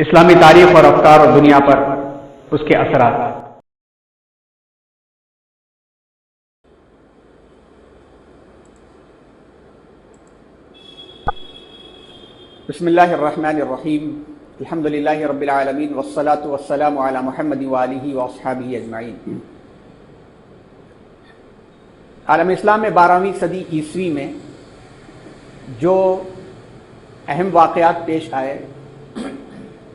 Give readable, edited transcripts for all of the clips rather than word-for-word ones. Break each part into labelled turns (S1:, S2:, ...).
S1: اسلامی تاریخ اور افکار اور دنیا پر اس کے اثرات۔
S2: بسم اللہ الرحمن الرحیم، الحمدللہ رب العالمین والصلاة والسلام علی محمد وآلہ واصحابہ اجمعین۔ عالم اسلام میں 12ویں صدی عیسوی میں جو اہم واقعات پیش آئے،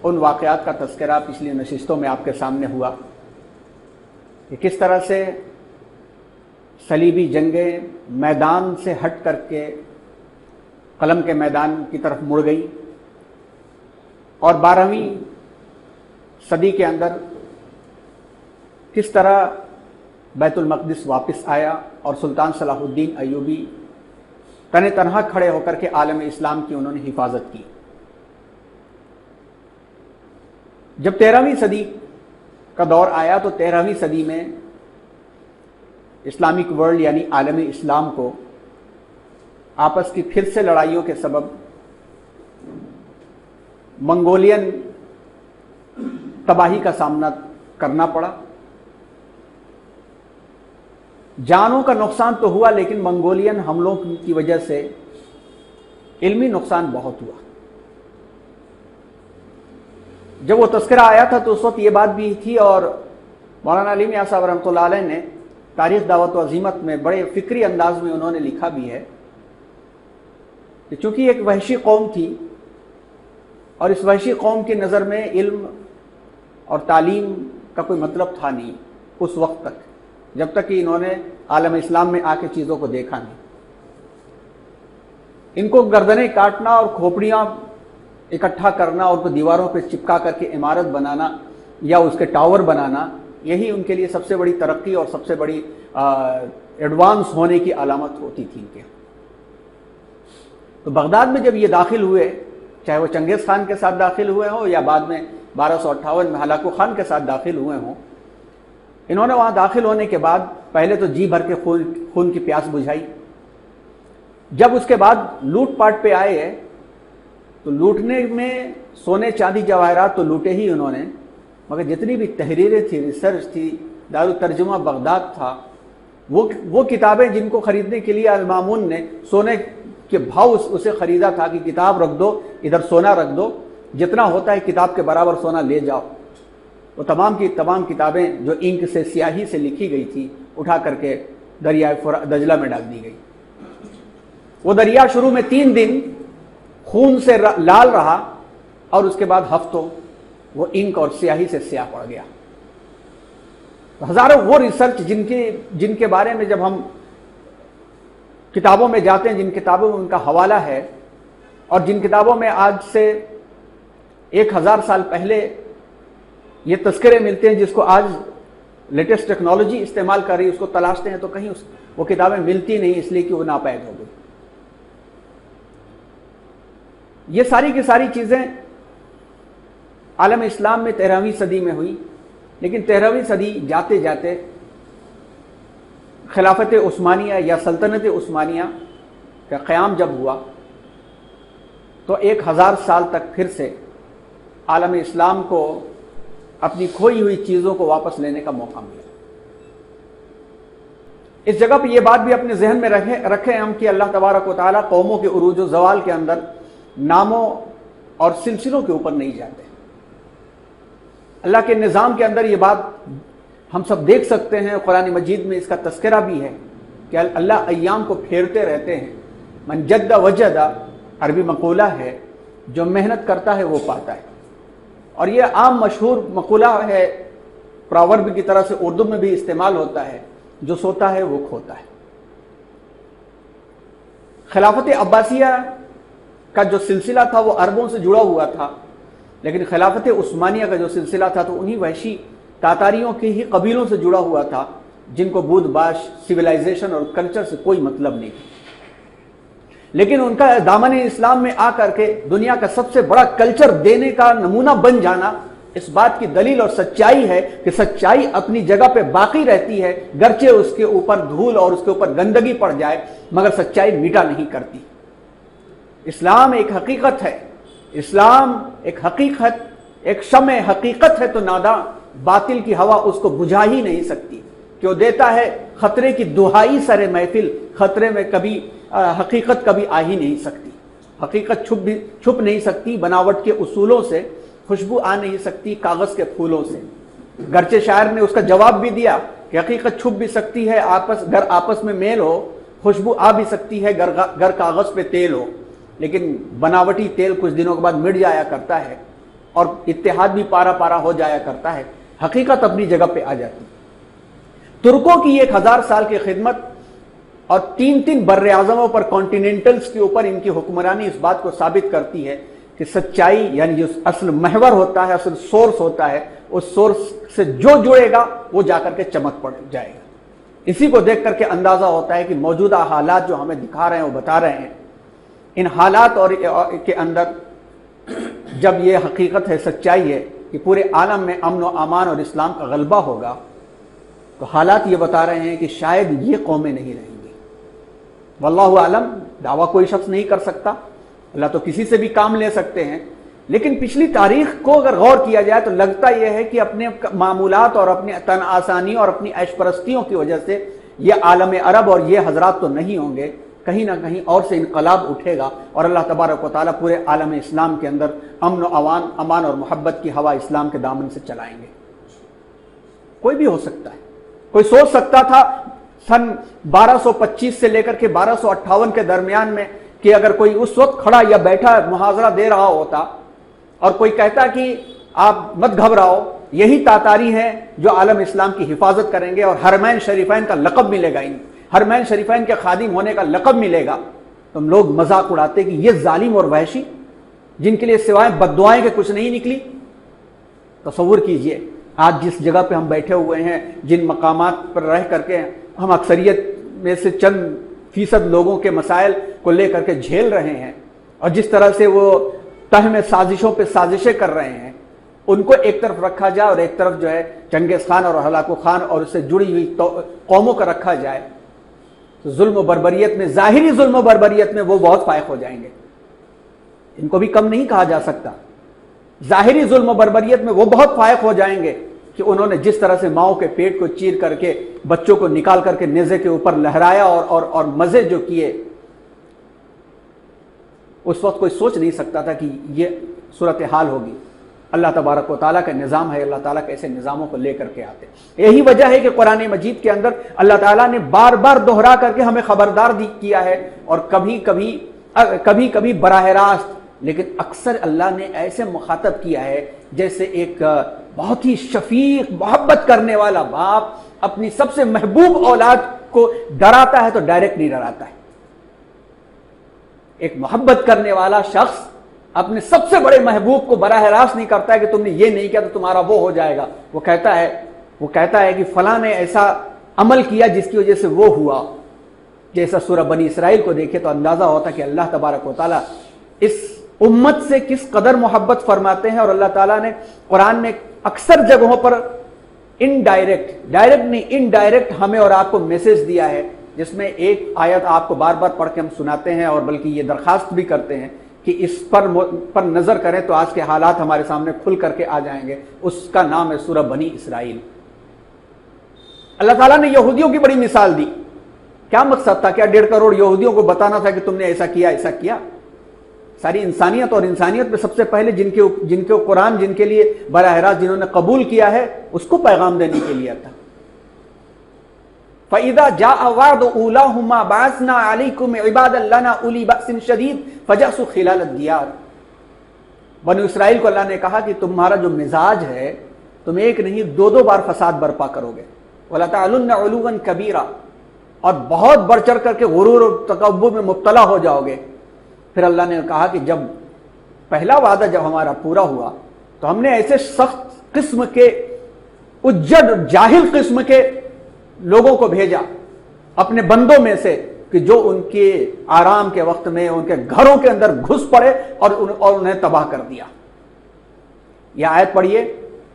S2: ان واقعات کا تذکرہ پچھلی نشستوں میں آپ کے سامنے ہوا کہ کس طرح سے صلیبی جنگیں میدان سے ہٹ کر کے قلم کے میدان کی طرف مڑ گئی، اور 12ویں صدی کے اندر کس طرح بیت المقدس واپس آیا اور سلطان صلاح الدین ایوبی تن تنہا کھڑے ہو کر کے عالم اسلام کی انہوں نے حفاظت کی۔ جب 13ویں صدی کا دور آیا تو 13ویں صدی میں اسلامک ورلڈ یعنی عالم اسلام کو آپس کی پھر سے لڑائیوں کے سبب منگولین تباہی کا سامنا کرنا پڑا۔ جانوں کا نقصان تو ہوا، لیکن منگولین حملوں کی وجہ سے علمی نقصان بہت ہوا۔ جب وہ تذکرہ آیا تھا تو اس وقت یہ بات بھی تھی، اور مولانا علی میاں صاحب رحمۃ اللہ علیہ نے تاریخ دعوت و عزیمت میں بڑے فکری انداز میں انہوں نے لکھا بھی ہے کہ چونکہ ایک وحشی قوم تھی، اور اس وحشی قوم کی نظر میں علم اور تعلیم کا کوئی مطلب تھا نہیں اس وقت تک، جب تک کہ انہوں نے عالم اسلام میں آ کے چیزوں کو دیکھا نہیں۔ ان کو گردنیں کاٹنا اور کھوپڑیاں اکٹھا کرنا اور کو دیواروں پہ چپکا کر کے عمارت بنانا یا اس کے ٹاور بنانا، یہی ان کے لیے سب سے بڑی ترقی اور سب سے بڑی ایڈوانس ہونے کی علامت ہوتی تھی ان کے۔ تو بغداد میں جب یہ داخل ہوئے، چاہے وہ چنگیز خان کے ساتھ داخل ہوئے ہوں یا بعد میں 1258 میں ہلاکو خان کے ساتھ داخل ہوئے ہوں، انہوں نے وہاں داخل ہونے کے بعد پہلے تو جی بھر کے خون کی پیاس بجھائی۔ جب اس کے بعد لوٹ پاٹ پہ آئے تو لوٹنے میں سونے چاندی جواہرات تو لوٹے ہی انہوں نے، مگر جتنی بھی تحریریں تھی، ریسرچ تھی، دارالترجمہ بغداد تھا، وہ کتابیں جن کو خریدنے کے لیے المامون نے سونے کے بھاؤ اسے خریدا تھا کہ کتاب رکھ دو، ادھر سونا رکھ دو، جتنا ہوتا ہے کتاب کے برابر سونا لے جاؤ۔ وہ تمام کی تمام کتابیں جو انک سے سیاہی سے لکھی گئی تھی اٹھا کر کے دریائے دجلہ میں ڈال دی گئی۔ وہ دریا شروع میں 3 دن خون سے لال رہا، اور اس کے بعد ہفتوں وہ انک اور سیاہی سے سیاہ پڑ گیا۔ ہزاروں وہ ریسرچ جن کے بارے میں جب ہم کتابوں میں جاتے ہیں، جن کتابوں میں ان کا حوالہ ہے، اور جن کتابوں میں آج سے 1000 سال پہلے یہ تذکرے ملتے ہیں، جس کو آج لیٹسٹ ٹیکنالوجی استعمال کر رہی ہے، اس کو تلاشتے ہیں تو کہیں وہ کتابیں ملتی نہیں، اس لیے کہ وہ ناپید ہو گئی۔ یہ ساری کی ساری چیزیں عالم اسلام میں 13ویں صدی میں ہوئی، لیکن 13ویں صدی جاتے جاتے خلافت عثمانیہ یا سلطنت عثمانیہ کا قیام جب ہوا تو 1000 سال تک پھر سے عالم اسلام کو اپنی کھوئی ہوئی چیزوں کو واپس لینے کا موقع ملا۔ اس جگہ پہ یہ بات بھی اپنے ذہن میں رکھیں ہم کہ اللہ تبارک و تعالیٰ قوموں کے عروج و زوال کے اندر ناموں اور سلسلوں کے اوپر نہیں جاتے۔ اللہ کے نظام کے اندر یہ بات ہم سب دیکھ سکتے ہیں، قرآن مجید میں اس کا تذکرہ بھی ہے کہ اللہ ایام کو پھیرتے رہتے ہیں۔ من جد وجد عربی مقولہ ہے، جو محنت کرتا ہے وہ پاتا ہے، اور یہ عام مشہور مقولہ ہے، پراورب کی طرح سے اردو میں بھی استعمال ہوتا ہے، جو سوتا ہے وہ کھوتا ہے۔ خلافت عباسیہ کا جو سلسلہ تھا وہ عربوں سے جڑا ہوا تھا، لیکن خلافت عثمانیہ کا جو سلسلہ تھا تو انہی وحشی تاتاریوں کے ہی قبیلوں سے جڑا ہوا تھا، جن کو بود باش سویلائزیشن اور کلچر سے کوئی مطلب نہیں تھا۔ لیکن ان کا دامن اسلام میں آ کر کے دنیا کا سب سے بڑا کلچر دینے کا نمونہ بن جانا اس بات کی دلیل اور سچائی ہے کہ سچائی اپنی جگہ پہ باقی رہتی ہے، گرچہ اس کے اوپر دھول اور اس کے اوپر گندگی پڑ جائے، مگر سچائی میٹا نہیں کرتی۔ اسلام ایک حقیقت ہے، اسلام ایک حقیقت ایک شمع حقیقت ہے تو ناداں، باطل کی ہوا اس کو بجھا ہی نہیں سکتی، کیوں دیتا ہے خطرے کی دہائی سر محفل، خطرے میں کبھی حقیقت کبھی آ ہی نہیں سکتی، حقیقت چھپ نہیں سکتی، بناوٹ کے اصولوں سے خوشبو آ نہیں سکتی کاغذ کے پھولوں سے۔ گرچہ شاعر نے اس کا جواب بھی دیا کہ حقیقت چھپ بھی سکتی ہے، گر آپس میں میل ہو، خوشبو آ بھی سکتی ہے گر کاغذ پہ تیل ہو، لیکن بناوٹی تیل کچھ دنوں کے بعد مٹ جایا کرتا ہے اور اتحاد بھی پارا پارا ہو جایا کرتا ہے، حقیقت اپنی جگہ پہ آ جاتی۔ ترکوں کی 1000 سال کی خدمت اور 3 بر اعظموں پر، کانٹیننٹلز کے اوپر ان کی حکمرانی اس بات کو ثابت کرتی ہے کہ سچائی یعنی جو اصل محور ہوتا ہے، اصل سورس ہوتا ہے، اس سورس سے جو جڑے گا وہ جا کر کے چمک پڑ جائے گا۔ اسی کو دیکھ کر کے اندازہ ہوتا ہے کہ موجودہ حالات جو ہمیں دکھا رہے ہیں وہ بتا رہے ہیں، ان حالات اور کے اندر جب یہ حقیقت ہے، سچائی ہے کہ پورے عالم میں امن و امان اور اسلام کا غلبہ ہوگا، تو حالات یہ بتا رہے ہیں کہ شاید یہ قومیں نہیں رہیں گی۔ واللہ عالم، دعویٰ کوئی شخص نہیں کر سکتا، اللہ تو کسی سے بھی کام لے سکتے ہیں، لیکن پچھلی تاریخ کو اگر غور کیا جائے تو لگتا یہ ہے کہ اپنے معمولات اور اپنی تن آسانیوں اور اپنی عیش پرستیوں کی وجہ سے یہ عالم عرب اور یہ حضرات تو نہیں ہوں گے، کہیں نہ کہیں اور سے انقلاب اٹھے گا اور اللہ تبارک و تعالیٰ پورے عالم اسلام کے اندر امن و امان اور محبت کی ہوا اسلام کے دامن سے چلائیں گے۔ کوئی بھی ہو سکتا ہے، کوئی سوچ سکتا تھا سن 1225 سے لے کر کے 1258 کے درمیان میں کہ اگر کوئی اس وقت کھڑا یا بیٹھا محاضرہ دے رہا ہوتا اور کوئی کہتا کہ آپ مت گھبراؤ، یہی تاتاری ہیں جو عالم اسلام کی حفاظت کریں گے اور حرمین شریفین کا لقب ملے گا، حرمین شریفین کے خادم ہونے کا لقب ملے گا، تو ہم لوگ مذاق اڑاتے کہ یہ ظالم اور وحشی جن کے لیے سوائے بددعائیں کے کچھ نہیں نکلی۔ تصور کیجئے آج جس جگہ پہ ہم بیٹھے ہوئے ہیں، جن مقامات پر رہ کر کے ہم اکثریت میں سے چند فیصد لوگوں کے مسائل کو لے کر کے جھیل رہے ہیں، اور جس طرح سے وہ تہ میں سازشوں پہ سازشیں کر رہے ہیں، ان کو ایک طرف رکھا جائے اور ایک طرف جو ہے چنگیز خان اور ہلاکو خان اور اس سے جڑی ہوئی قوموں کا رکھا جائے، تو ظلم و بربریت میں، ظاہری ظلم و بربریت میں وہ بہت فائق ہو جائیں گے، ان کو بھی کم نہیں کہا جا سکتا۔ ظاہری ظلم و بربریت میں وہ بہت فائق ہو جائیں گے کہ انہوں نے جس طرح سے ماؤں کے پیٹ کو چیر کر کے بچوں کو نکال کر کے نیزے کے اوپر لہرایا اور مزے جو کیے، اس وقت کوئی سوچ نہیں سکتا تھا کہ یہ صورتحال ہوگی۔ اللہ تبارک و تعالیٰ کا نظام ہے، اللہ تعالیٰ کے ایسے نظاموں کو لے کر کے آتے۔ یہی وجہ ہے کہ قرآن مجید کے اندر اللہ تعالیٰ نے بار بار دہرا کر کے ہمیں خبردار کیا ہے، اور کبھی کبھی براہ راست، لیکن اکثر اللہ نے ایسے مخاطب کیا ہے جیسے ایک بہت ہی شفیق محبت کرنے والا باپ اپنی سب سے محبوب اولاد کو ڈراتا ہے تو ڈائریکٹ نہیں ڈراتا ہے۔ ایک محبت کرنے والا شخص اپنے سب سے بڑے محبوب کو براہ راست نہیں کرتا ہے کہ تم نے یہ نہیں کیا تو تمہارا وہ ہو جائے گا، وہ کہتا ہے کہ فلاں نے ایسا عمل کیا جس کی وجہ سے وہ ہوا۔ جیسا سورہ بنی اسرائیل کو دیکھے تو اندازہ ہوتا کہ اللہ تبارک و تعالیٰ اس امت سے کس قدر محبت فرماتے ہیں، اور اللہ تعالیٰ نے قرآن میں اکثر جگہوں پر ڈائریکٹ نہیں انڈائریکٹ ہمیں اور آپ کو میسج دیا ہے، جس میں ایک آیت آپ کو بار بار پڑھ کے ہم سناتے ہیں اور بلکہ یہ درخواست بھی کرتے ہیں کہ اس پر نظر کریں تو آج کے حالات ہمارے سامنے کھل کر کے آ جائیں گے۔ اس کا نام ہے سورہ بنی اسرائیل۔ اللہ تعالیٰ نے یہودیوں کی بڑی مثال دی۔ کیا مقصد تھا؟ کیا 1.5 کروڑ یہودیوں کو بتانا تھا کہ تم نے ایسا کیا؟ ساری انسانیت اور انسانیت میں سب سے پہلے جن کے قرآن جن کے لیے براہ راست جنہوں نے قبول کیا ہے اس کو پیغام دینے کے لیے تھا۔ فَإِذَا جَاءَ وَعْدُ أُولَاهُمَا بَعَثْنَا عَلَيْكُمْ عِبَادًا لَنَا أُولِي بَأْسٍ شَدِيدٍ فَجَاسُوا خِلَالَ الدِّيَارِ۔ بنو اسرائیل کو اللہ نے کہا کہ تمہارا جو مزاج ہے، تم ایک نہیں 2 بار فساد برپا کرو گے، وَلَا تَعْلُنَّ عُلُوًّا كَبِيرًا، اور بہت بڑھ چڑھ کر کے غرور اور تکبر میں مبتلا ہو جاؤ گے۔ پھر اللہ نے کہا کہ جب پہلا وعدہ جب ہمارا پورا ہوا تو ہم نے ایسے سخت قسم کے اجڑ جاہل قسم کے لوگوں کو بھیجا اپنے بندوں میں سے کہ جو ان کے آرام کے وقت میں ان کے گھروں کے اندر گھس پڑے اور انہیں تباہ کر دیا۔ یہ آیت پڑھیے،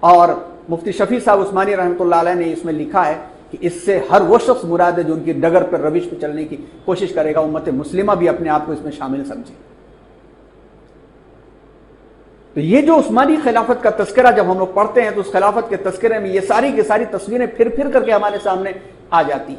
S2: اور مفتی شفیع صاحب عثمانی رحمۃ اللہ علیہ نے اس میں لکھا ہے کہ اس سے ہر وہ شخص مراد ہے جو ان کی ڈگر پر روش پہ چلنے کی کوشش کرے گا۔ امت مسلمہ بھی اپنے آپ کو اس میں شامل سمجھے۔ تو یہ جو عثمانی خلافت کا تذکرہ جب ہم لوگ پڑھتے ہیں تو اس خلافت کے تذکرے میں یہ ساری کی ساری تصویریں پھر پھر کر کے ہمارے سامنے آ جاتی،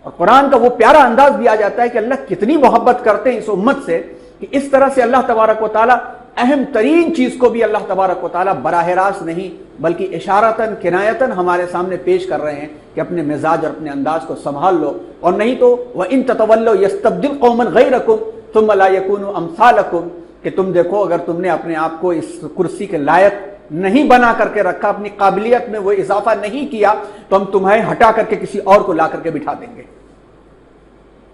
S2: اور قرآن کا وہ پیارا انداز بھی آ جاتا ہے کہ اللہ کتنی محبت کرتے ہیں اس امت سے کہ اس طرح سے اللہ تبارک و تعالیٰ اہم ترین چیز کو بھی اللہ تبارک و تعالیٰ براہ راست نہیں بلکہ اشارتاً کنایتاً ہمارے سامنے پیش کر رہے ہیں کہ اپنے مزاج اور اپنے انداز کو سنبھال لو، اور نہیں تو وَإِن تَتَوَلَّوْا يَسْتَبْدِلْ قَوْمًا غَيْرَكُمْ ثُمَّ لَا يَكُونُوا أَمْثَالَكُمْ، کہ تم دیکھو اگر تم نے اپنے آپ کو اس کرسی کے لائق نہیں بنا کر کے رکھا، اپنی قابلیت میں وہ اضافہ نہیں کیا، تو ہم تمہیں ہٹا کر کے کسی اور کو لا کر کے بٹھا دیں گے۔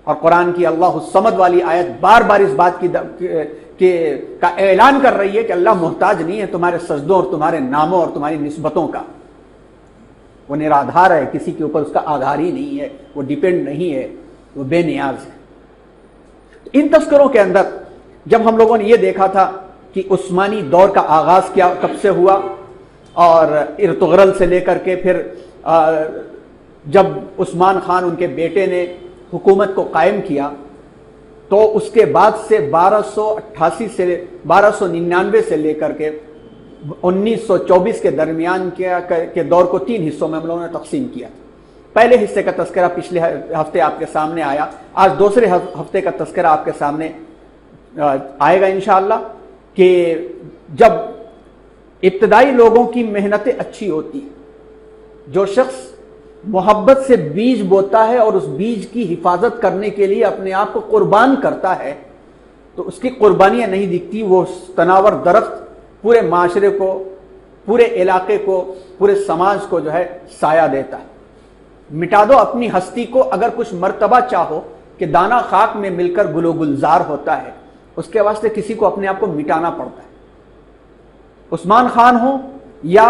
S2: اور قرآن کی اللہ الصمد والی آیت بار بار اس بات کا اعلان کر رہی ہے کہ اللہ محتاج نہیں ہے تمہارے سجدوں اور تمہارے ناموں اور تمہاری نسبتوں کا، وہ نرادھار ہے، کسی کے اوپر اس کا آدھار ہی نہیں ہے، وہ ڈیپینڈ نہیں ہے، وہ بے نیاز ہے۔ ان تذکروں کے اندر جب ہم لوگوں نے یہ دیکھا تھا کہ عثمانی دور کا آغاز کب سے ہوا، اور ارطغرل سے لے کر کے پھر جب عثمان خان ان کے بیٹے نے حکومت کو قائم کیا، تو اس کے بعد سے 1288 سے 1299 سے لے کر کے 1924 کے درمیان کے دور کو 3 حصوں میں ہم لوگوں نے تقسیم کیا۔ پہلے حصے کا تذکرہ پچھلے ہفتے آپ کے سامنے آیا، آج دوسرے ہفتے کا تذکرہ آپ کے سامنے آئے گا انشاءاللہ، کہ جب ابتدائی لوگوں کی محنتیں اچھی ہوتی، جو شخص محبت سے بیج بوتا ہے اور اس بیج کی حفاظت کرنے کے لیے اپنے آپ کو قربان کرتا ہے، تو اس کی قربانیاں نہیں دکھتی، وہ تناور درخت پورے معاشرے کو، پورے علاقے کو، پورے سماج کو جو ہے سایہ دیتا ہے۔ مٹا دو اپنی ہستی کو، اگر کچھ مرتبہ چاہو کہ دانہ خاک میں مل کر گل و گلزار ہوتا ہے، اس کے واسطے کسی کو اپنے آپ کو مٹانا پڑتا ہے۔ عثمان خان ہو یا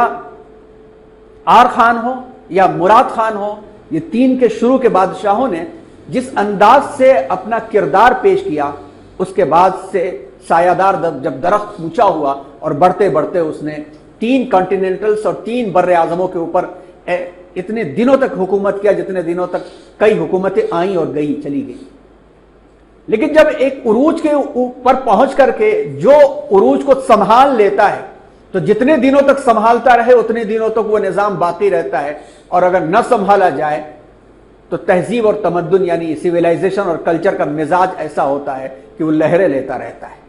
S2: آر خان ہو یا مراد خان ہو، یہ 3 کے شروع کے بادشاہوں نے جس انداز سے اپنا کردار پیش کیا، اس کے بعد سے سایہ دار جب درخت اونچا ہوا اور بڑھتے بڑھتے اس نے 3 کانٹیننٹلز اور 3 بر اعظموں کے اوپر اتنے دنوں تک حکومت کیا جتنے دنوں تک کئی حکومتیں آئیں اور گئی چلی گئی۔ لیکن جب ایک عروج کے اوپر پہنچ کر کے جو عروج کو سنبھال لیتا ہے، تو جتنے دنوں تک سنبھالتا رہے اتنے دنوں تک وہ نظام باقی رہتا ہے، اور اگر نہ سنبھالا جائے تو تہذیب اور تمدن یعنی سویلائزیشن اور کلچر کا مزاج ایسا ہوتا ہے کہ وہ لہریں لیتا رہتا ہے،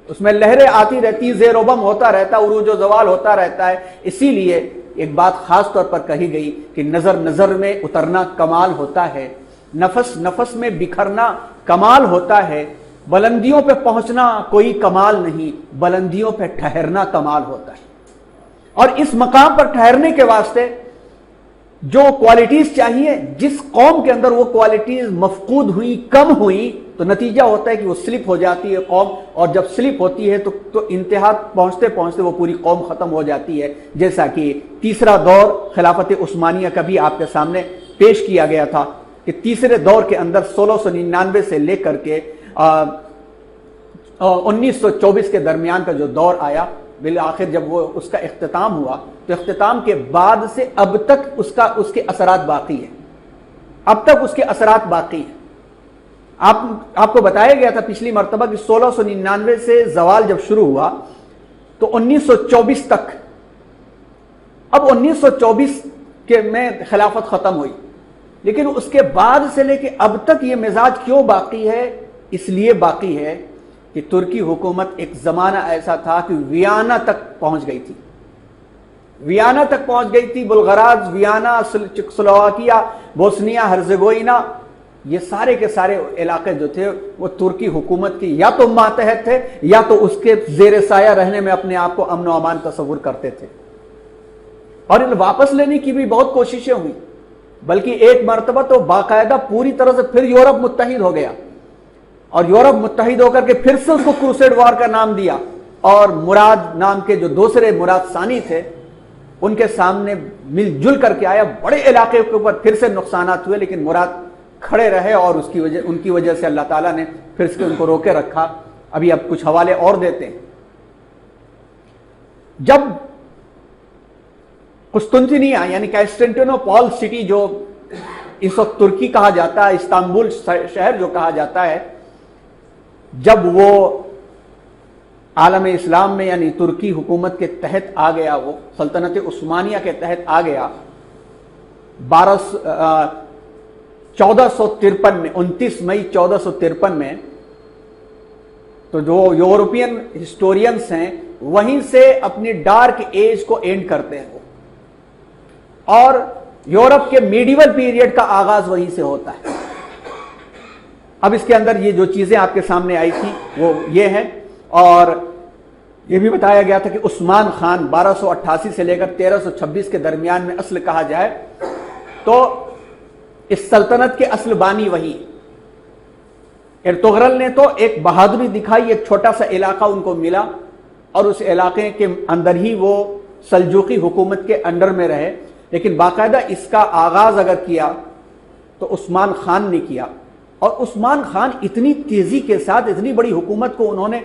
S2: اس میں لہریں آتی رہتی، زیر و بم ہوتا رہتا، عروج و زوال ہوتا رہتا ہے۔ اسی لیے ایک بات خاص طور پر کہی گئی کہ نظر نظر میں اترنا کمال ہوتا ہے، نفس نفس میں بکھرنا کمال ہوتا ہے، بلندیوں پہ پہنچنا کوئی کمال نہیں، بلندیوں پہ ٹھہرنا کمال ہوتا ہے۔ اور اس مقام پر ٹھہرنے کے واسطے جو کوالٹیز چاہیے، جس قوم کے اندر وہ کوالٹیز مفقود ہوئی، کم ہوئی، تو نتیجہ ہوتا ہے کہ وہ سلپ ہو جاتی ہے قوم، اور جب سلپ ہوتی ہے تو انتہا پہنچتے پہنچتے وہ پوری قوم ختم ہو جاتی ہے، جیسا کہ تیسرا دور خلافت عثمانیہ کا بھی آپ کے سامنے پیش کیا گیا تھا کہ تیسرے دور کے اندر 1699 سے لے کر کے 1924 کے درمیان کا جو دور آیا، بالآخر جب وہ اس کا اختتام ہوا، تو اختتام کے بعد سے اب تک اس کے اثرات باقی ہیں، اب تک اس کے اثرات باقی ہیں۔ آپ کو بتایا گیا تھا پچھلی مرتبہ کہ 1699 سے زوال جب شروع ہوا تو 1924 تک، اب 1924 کے میں خلافت ختم ہوئی، لیکن اس کے بعد سے لے کے اب تک یہ مزاج کیوں باقی ہے؟ اس لیے باقی ہے کہ ترکی حکومت ایک زمانہ ایسا تھا کہ ویانا تک پہنچ گئی تھی، ویانا تک پہنچ گئی تھی، بلغراز، ویانا، چیکوسلوواکیہ، بوسنیا ہرزیگوئینا، یہ سارے کے سارے علاقے جو تھے وہ ترکی حکومت کی یا تو ماتحت تھے یا تو اس کے زیر سایہ رہنے میں اپنے آپ کو امن و امان تصور کرتے تھے، اور ان واپس لینے کی بھی بہت کوششیں ہوئی، بلکہ ایک مرتبہ تو باقاعدہ پوری طرح سے پھر یورپ متحد ہو گیا، اور یورپ متحد ہو کر کے پھر سے اس کو کروسیڈ وار کا نام دیا، اور مراد نام کے جو دوسرے مراد ثانی تھے ان کے سامنے مل جل کر کے آیا، بڑے علاقے کے اوپر پھر سے نقصانات ہوئے، لیکن مراد کھڑے رہے، اور ان کی وجہ سے اللہ تعالیٰ نے پھر سے ان کو روکے رکھا۔ اب کچھ حوالے اور دیتے ہیں۔ جب قسطنطنیہ یعنی کانسٹینٹینوپول سٹی جو اس وقت ترکی کہا جاتا ہے، استنبول شہر جو کہا جاتا ہے، جب وہ عالم اسلام میں یعنی ترکی حکومت کے تحت آ گیا، وہ سلطنت عثمانیہ کے تحت آ گیا 1453 میں، 29 مئی 1453 میں. تو جو یورپین ہسٹورینز ہیں وہیں سے اپنی ڈارک ایج کو اینڈ کرتے ہیں وہ، اور یورپ کے میڈیول پیریڈ کا آغاز وہیں سے ہوتا ہے. اب اس کے اندر یہ جو چیزیں آپ کے سامنے آئی تھی وہ یہ ہے، اور یہ بھی بتایا گیا تھا کہ عثمان خان 1288 سے لے کر 1326 کے درمیان میں اصل کہا جائے تو اس سلطنت کے اصل بانی وہی. ارطغرل نے تو ایک بہادری دکھائی، ایک چھوٹا سا علاقہ ان کو ملا اور اس علاقے کے اندر ہی وہ سلجوقی حکومت کے انڈر میں رہے، لیکن باقاعدہ اس کا آغاز اگر کیا تو عثمان خان نے کیا. اور عثمان خان اتنی تیزی کے ساتھ اتنی بڑی حکومت کو انہوں نے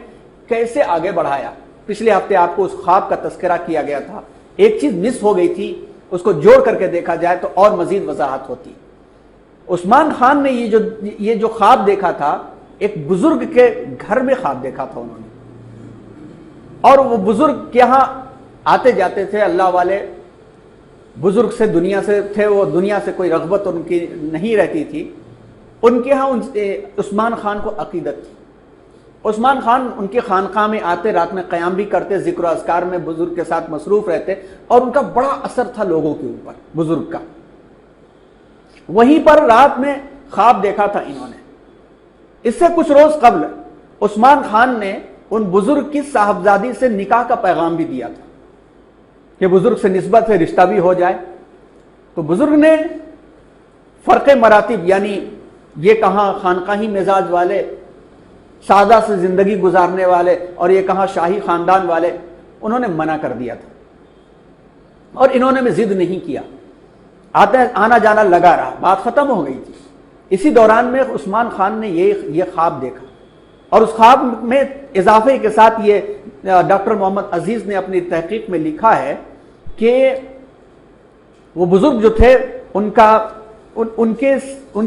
S2: کیسے آگے بڑھایا. پچھلے ہفتے آپ کو اس خواب کا تذکرہ کیا گیا تھا، ایک چیز مس ہو گئی تھی، اس کو جوڑ کر کے دیکھا جائے تو اور مزید وضاحت ہوتی. عثمان خان نے یہ جو خواب دیکھا تھا ایک بزرگ کے گھر میں خواب دیکھا تھا انہوں نے، اور وہ بزرگ یہاں آتے جاتے تھے، اللہ والے بزرگ سے دنیا سے تھے، وہ دنیا سے کوئی رغبت ان کی نہیں رہتی تھی. ان کے ہاں عثمان خان کو عقیدت تھی. عثمان خان ان کے خانقاہ میں آتے، رات میں قیام بھی کرتے، ذکر و اذکار میں بزرگ کے ساتھ مصروف رہتے، اور ان کا بڑا اثر تھا لوگوں کے اوپر بزرگ کا. وہیں پر رات میں خواب دیکھا تھا انہوں نے. اس سے کچھ روز قبل عثمان خان نے ان بزرگ کی صاحبزادی سے نکاح کا پیغام بھی دیا تھا کہ بزرگ سے نسبت سے رشتہ بھی ہو جائے. تو بزرگ نے فرق مراتب، یعنی یہ کہاں خانقاہی مزاج والے، سادہ سے زندگی گزارنے والے، اور یہ کہاں شاہی خاندان والے، انہوں نے منع کر دیا تھا. اور انہوں نے بھی ضد نہیں کیا، آنا جانا لگا رہا، بات ختم ہو گئی تھی. اسی دوران میں عثمان خان نے یہ خواب دیکھا، اور اس خواب میں اضافے کے ساتھ یہ ڈاکٹر محمد عزیز نے اپنی تحقیق میں لکھا ہے کہ وہ بزرگ جو تھے ان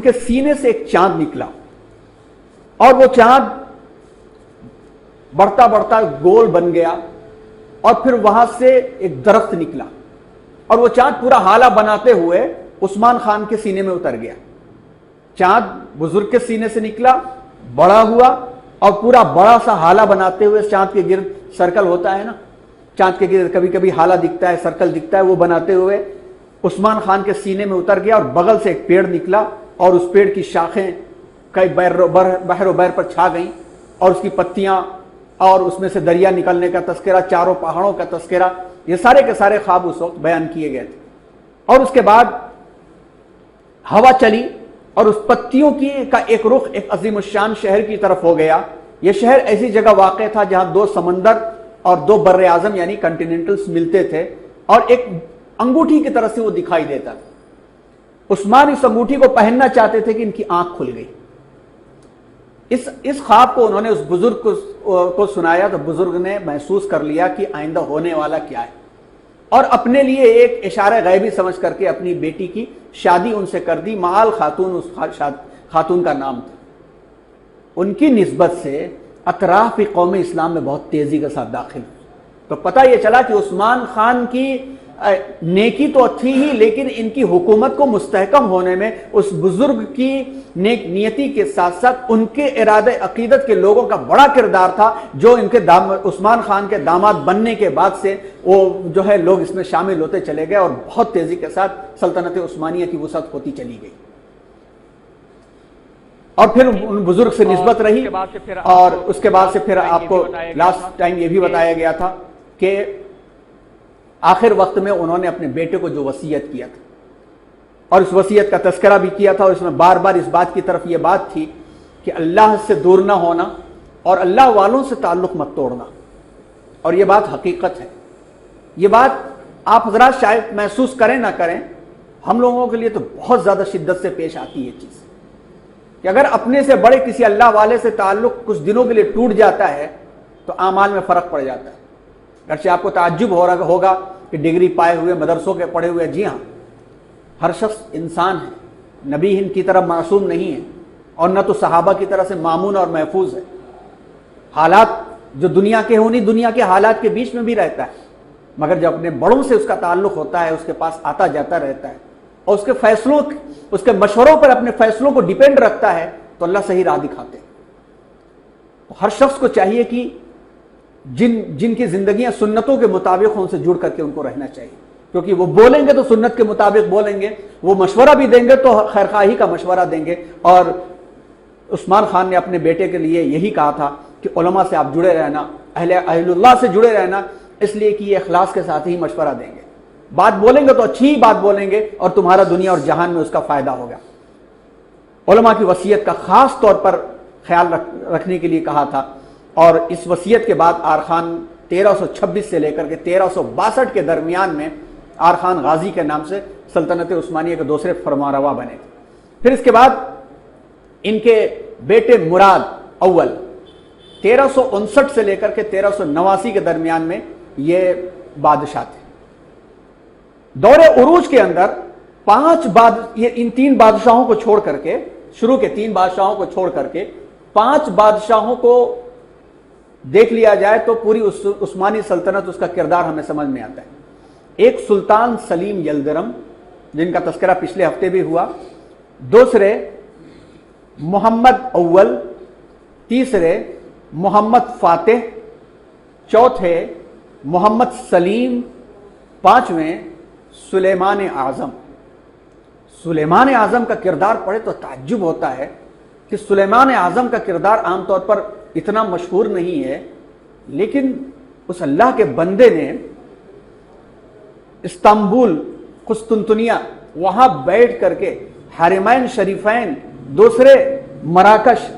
S2: کے سینے سے ایک چاند نکلا، اور وہ چاند بڑھتا بڑھتا گول بن گیا، اور پھر وہاں سے ایک درخت نکلا، اور وہ چاند پورا ہالہ بناتے ہوئے عثمان خان کے سینے میں اتر گیا. چاند بزرگ کے سینے سے نکلا، بڑا ہوا، اور پورا بڑا سا ہالہ بناتے ہوئے، چاند کے گرد سرکل ہوتا ہے نا، چاند کے گرد کبھی کبھی ہالہ دکھتا ہے، سرکل دکھتا ہے، وہ بناتے ہوئے عثمان خان کے سینے میں اتر گیا. اور بغل سے ایک پیڑ نکلا، اور اس پیڑ کی شاخیں کئی بحر و بحر پر چھا گئیں، اور اس کی پتیاں، اور اس میں سے دریا نکلنے کا تذکرہ، چاروں پہاڑوں کا تذکرہ، یہ سارے کے سارے خواب اس وقت بیان کیے گئے تھے. اور اس کے بعد ہوا چلی، اور اس پتیوں کا ایک رخ ایک عظیم الشان شہر کی طرف ہو گیا. یہ شہر ایسی جگہ واقع تھا جہاں 2 سمندر اور 2 بر اعظم یعنی کنٹیننٹلز ملتے تھے، اور ایک انگوٹھی کی طرح سے وہ دکھائی دیتا تھا. عثمان اس انگوٹھی کو پہننا چاہتے تھے کہ ان کی آنکھ کھل گئی. اس خواب کو انہوں نے اس بزرگ کو سنایا، تو بزرگ نے محسوس کر لیا کہ آئندہ ہونے والا کیا ہے، اور اپنے لیے ایک اشارہ غیبی سمجھ کر کے اپنی بیٹی کی شادی ان سے کر دی. معال خاتون اس خاتون کا نام تھا. ان کی نسبت سے اطراف قوم اسلام میں بہت تیزی کے ساتھ داخل ہوئی. تو پتہ یہ چلا کہ عثمان خان کی نیکی تو تھی ہی، لیکن ان کی حکومت کو مستحکم ہونے میں اس بزرگ کی نیک نیتی کے ساتھ ساتھ ان کے ارادہ عقیدت کے لوگوں کا بڑا کردار تھا، جو ان کے عثمان خان کے داماد بننے کے بعد سے وہ جو ہے لوگ اس میں شامل ہوتے چلے گئے، اور بہت تیزی کے ساتھ سلطنت عثمانیہ کی وسعت ہوتی چلی گئی. اور پھر ان بزرگ سے نسبت رہی، اور اس کے بعد سے پھر آپ کو لاسٹ ٹائم یہ بھی بتایا گیا تھا کہ آخر وقت میں انہوں نے اپنے بیٹے کو جو وصیت کیا تھا، اور اس وصیت کا تذکرہ بھی کیا تھا، اور اس میں بار بار اس بات کی طرف یہ بات تھی کہ اللہ سے دور نہ ہونا اور اللہ والوں سے تعلق مت توڑنا. اور یہ بات حقیقت ہے. یہ بات آپ حضرات شاید محسوس کریں نہ کریں، ہم لوگوں کے لیے تو بہت زیادہ شدت سے پیش آتی ہے چیز کہ اگر اپنے سے بڑے کسی اللہ والے سے تعلق کچھ دنوں کے لیے ٹوٹ جاتا ہے تو اعمال میں فرق پڑ جاتا ہے. اگرچہ آپ کو تعجب ہو رہا ہوگا کہ ڈگری پائے ہوئے، مدرسوں کے پڑھے ہوئے، جی ہاں، ہر شخص انسان ہے، نبی ہند کی طرح معصوم نہیں ہے، اور نہ تو صحابہ کی طرح سے مامون اور محفوظ ہے. حالات جو دنیا کے ہونی دنیا کے حالات کے بیچ میں بھی رہتا ہے، مگر جب اپنے بڑوں سے اس کا تعلق ہوتا ہے، اس کے پاس آتا جاتا رہتا ہے اور اس کے فیصلوں، اس کے مشوروں پر اپنے فیصلوں کو ڈیپینڈ رکھتا ہے، تو اللہ صحیح راہ دکھاتے ہیں۔ تو ہر شخص کو چاہیے کہ جن کی زندگیاں سنتوں کے مطابق ہوں، ان سے جڑ کر کے ان کو رہنا چاہیے، کیونکہ وہ بولیں گے تو سنت کے مطابق بولیں گے، وہ مشورہ بھی دیں گے تو خیرخواہی کا مشورہ دیں گے۔ اور عثمان خان نے اپنے بیٹے کے لیے یہی کہا تھا کہ علماء سے آپ جڑے رہنا، اہل اللہ سے جڑے رہنا، اس لیے کہ یہ اخلاص کے ساتھ ہی مشورہ دیں گے، بات بولیں گے تو اچھی بات بولیں گے اور تمہارا دنیا اور جہان میں اس کا فائدہ ہوگا۔ علماء کی وصیت کا خاص طور پر خیال رکھنے کے لیے کہا تھا، اور اس وصیت کے بعد آر خان 1326 سے لے کر کے 1362 کے درمیان میں آر خان غازی کے نام سے سلطنت عثمانیہ کے دوسرے فرمانروا بنے تھے۔ پھر اس کے بعد ان کے بیٹے مراد اول 1359 سے لے کر کے 1389 کے درمیان میں یہ بادشاہ تھے۔ دور عروج کے اندر ان 3 بادشاہوں کو چھوڑ کر کے، شروع کے 3 بادشاہوں کو چھوڑ کر کے 5 بادشاہوں کو دیکھ لیا جائے تو پوری عثمانی سلطنت، اس کا کردار ہمیں سمجھ میں آتا ہے۔ ایک سلطان سلیم یلدرم، جن کا تذکرہ پچھلے ہفتے بھی ہوا، دوسرے محمد اول، تیسرے محمد فاتح، چوتھے محمد سلیم، پانچویں سلیمان اعظم۔ سلیمان اعظم کا کردار پڑھے تو تعجب ہوتا ہے کہ سلیمان اعظم کا کردار عام طور پر اتنا مشہور نہیں ہے، لیکن اس اللہ کے بندے نے استنبول، قسطنطنیہ، وہاں بیٹھ کر کے حرمین شریفین، دوسرے مراکش،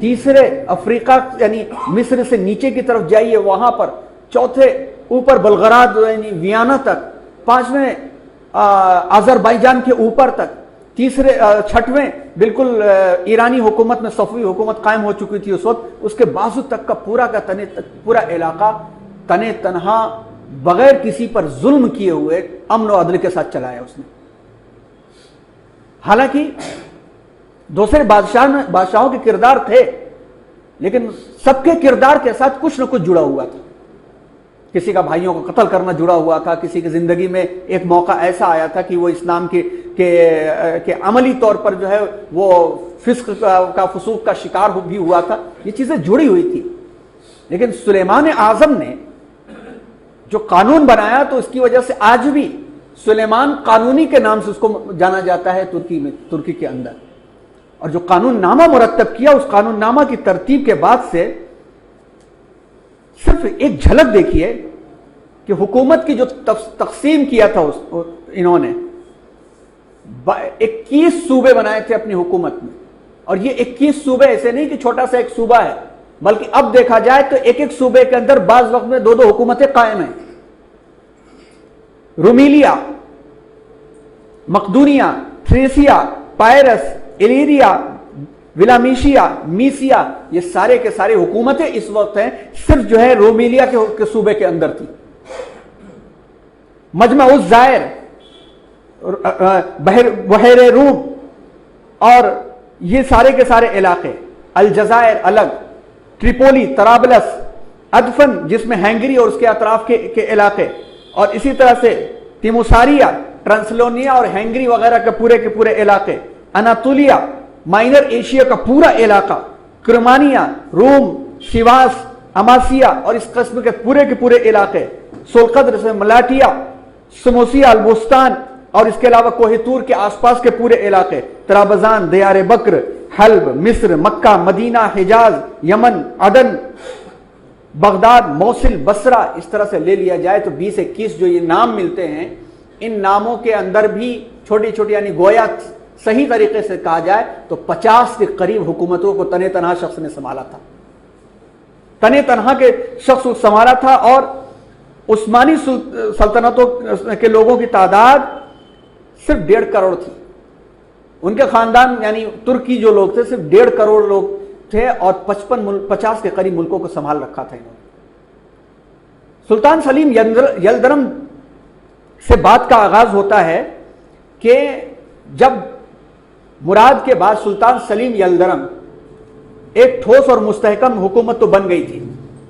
S2: تیسرے افریقہ یعنی مصر سے نیچے کی طرف جائیے وہاں پر، چوتھے اوپر بلغراد یعنی ویانا تک، پانچویں آذربائیجان کے اوپر تک، چھٹویں بالکل ایرانی حکومت میں صفوی حکومت قائم ہو چکی تھی اس وقت، اس کے بازو تک کا پورا علاقہ تنے تنہا بغیر کسی پر ظلم کیے ہوئے امن و عدل کے ساتھ چلایا اس نے۔ حالانکہ دوسرے بادشاہوں کے کردار تھے، لیکن سب کے کردار کے ساتھ کچھ نہ کچھ جڑا ہوا تھا۔ کسی کا بھائیوں کو قتل کرنا جڑا ہوا تھا، کسی کی زندگی میں ایک موقع ایسا آیا تھا کہ وہ اسلام کے عملی طور پر جو ہے وہ فسق کا فسوق کا شکار بھی ہوا تھا۔ یہ چیزیں جڑی ہوئی تھی، لیکن سلیمان اعظم نے جو قانون بنایا تو اس کی وجہ سے آج بھی سلیمان قانونی کے نام سے اس کو جانا جاتا ہے ترکی کے اندر۔ اور جو قانون نامہ مرتب کیا، اس قانون نامہ کی ترتیب کے بعد سے صرف ایک جھلک دیکھیے کہ حکومت کی جو تقسیم کیا تھا انہوں نے 21 صوبے بنائے تھے اپنی حکومت میں، اور یہ 21 صوبے ایسے نہیں کہ چھوٹا سا ایک صوبہ ہے، بلکہ اب دیکھا جائے تو ایک ایک صوبے کے اندر بعض وقت میں 2 حکومتیں قائم ہیں۔ رومیلیا، مقدونیہ، تھریسیا، پائرس، ایلیریا، ولامیشیا، میسیا، یہ سارے کے سارے حکومتیں اس وقت ہیں، صرف جو ہے رومیلیا کے صوبے کے اندر تھی۔ مجمع الزائر، بحیر روم، اور یہ سارے کے سارے علاقے، الجزائر الگ، ٹریپولی، طرابلس، ادفن جس میں ہنگری اور اس کے اطراف کے علاقے، اور اسی طرح سے تیموساریا، ٹرانسلونیا اور ہنگری وغیرہ کے پورے علاقے، اناطولیا، مائنر ایشیا کا پورا علاقہ، کرمانیہ، روم، سیواس، اماسیا اور اس قسم کے پورے علاقے، سولقدر سے ملاٹیا، سموسیا، البستان اور اس کے علاوہ کوہ طور کے آس پاس کے پورے علاقے، طرابزان، دیار بکر، حلب، مصر، مکہ، مدینہ، حجاز، یمن، عدن، بغداد، موصل، بصرہ، اس طرح سے لے لیا جائے تو 20-21 جو یہ نام ملتے ہیں، ان ناموں کے اندر بھی چھوٹی یعنی گویا صحیح طریقے سے کہا جائے تو 50 کے قریب حکومتوں کو تنے تنہا شخص نے سنبھالا تھا، تنے تنہا کے شخص کو سنبھالا تھا۔ اور عثمانی سلطنتوں کے لوگوں کی تعداد صرف 1.5 کروڑ تھی، ان کے خاندان یعنی ترکی جو لوگ تھے صرف 1.5 کروڑ لوگ تھے، اور 50 کے قریب ملکوں کو سنبھال رکھا تھا انہوں نے۔ سلطان سلیم یلدرم سے بات کا آغاز ہوتا ہے کہ جب مراد کے بعد سلطان سلیم یلدرم ایک ٹھوس اور مستحکم حکومت تو بن گئی تھی،